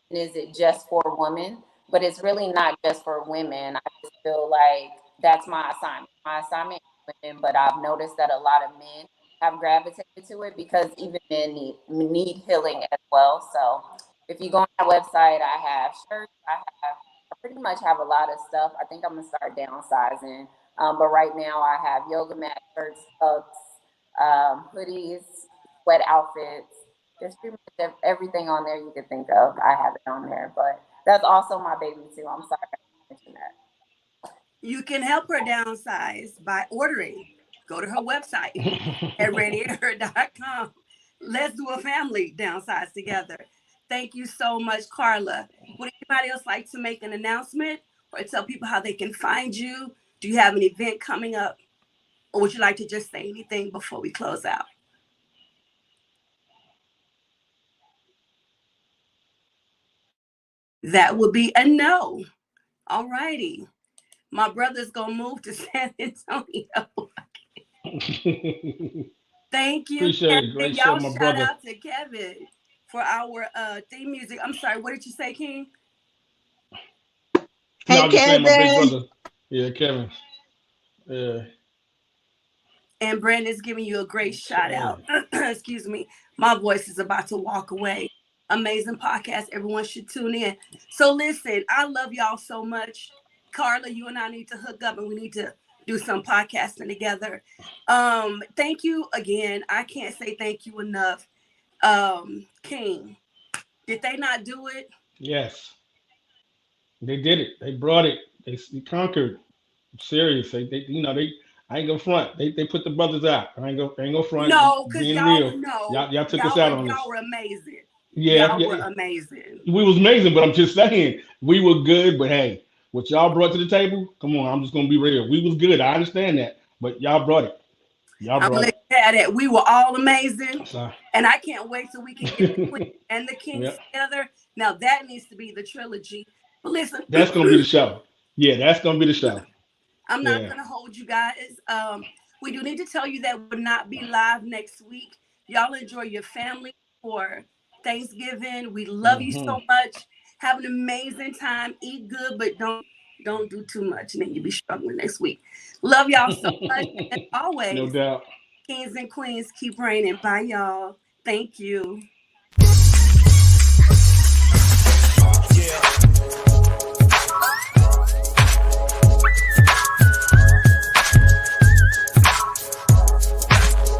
And is it just for women? But it's really not just for women. I just feel like that's my assignment. My assignment is women, but I've noticed that a lot of men have gravitated to it because even men need healing as well. So if you go on my website, I have shirts, I pretty much have a lot of stuff. I think I'm gonna start downsizing. But right now I have yoga mat, shirts, cups, hoodies, sweat outfits. There's pretty much everything on there you could think of. I have it on there, but that's also my baby too. I'm sorry I didn't mention that. You can help her downsize by ordering. Go to her website at radiateher.com. Let's do a family downsize together. Thank you so much, Carla. Would anybody else like to make an announcement or tell people how they can find you? Do you have an event coming up? Or would you like to just say anything before we close out? That would be a no. All righty. My brother's going to move to San Antonio. Thank you. Appreciate it. Great show, Y'all my shout brother. out to Kevin for our theme music. I'm sorry, what did you say, King? Hey, I'm just saying my big Kevin. brother. Yeah, Kevin. Yeah. And Brandon's giving you a great shout out. Excuse me. My voice is about to walk away. Amazing podcast. Everyone should tune in. So listen, I love y'all so much. Carla, you and I need to hook up and we need to do some podcasting together. Thank you again. I can't say thank you enough. King, did they not do it? Yes. They did it. They brought it. They conquered. I'm serious. I ain't gonna front. They put the brothers out. I ain't gonna front. No, because being y'all real. know. Y'all took us out on this. Y'all were amazing. Yeah, Y'all were amazing. We was amazing, but I'm just saying we were good. But hey, what y'all brought to the table? Come on, I'm just gonna be real. We was good. I understand that, but y'all brought it. Y'all I'm brought gonna it. let you have that. We were all amazing, So, and I can't wait till we can get the Queen and the King Yep. together. Now that needs to be the trilogy. But listen, that's gonna be the show. Yeah, that's gonna be the show. I'm not Yeah. gonna hold you guys. We do need to tell you that we'll not be live next week. Y'all enjoy your family for Thanksgiving. We love you so much. Have an amazing time. Eat good, but don't do too much, and then you'll be struggling next week. Love y'all so much. As always, No doubt. Kings and queens, keep reigning. Bye, y'all. Thank you. Yeah.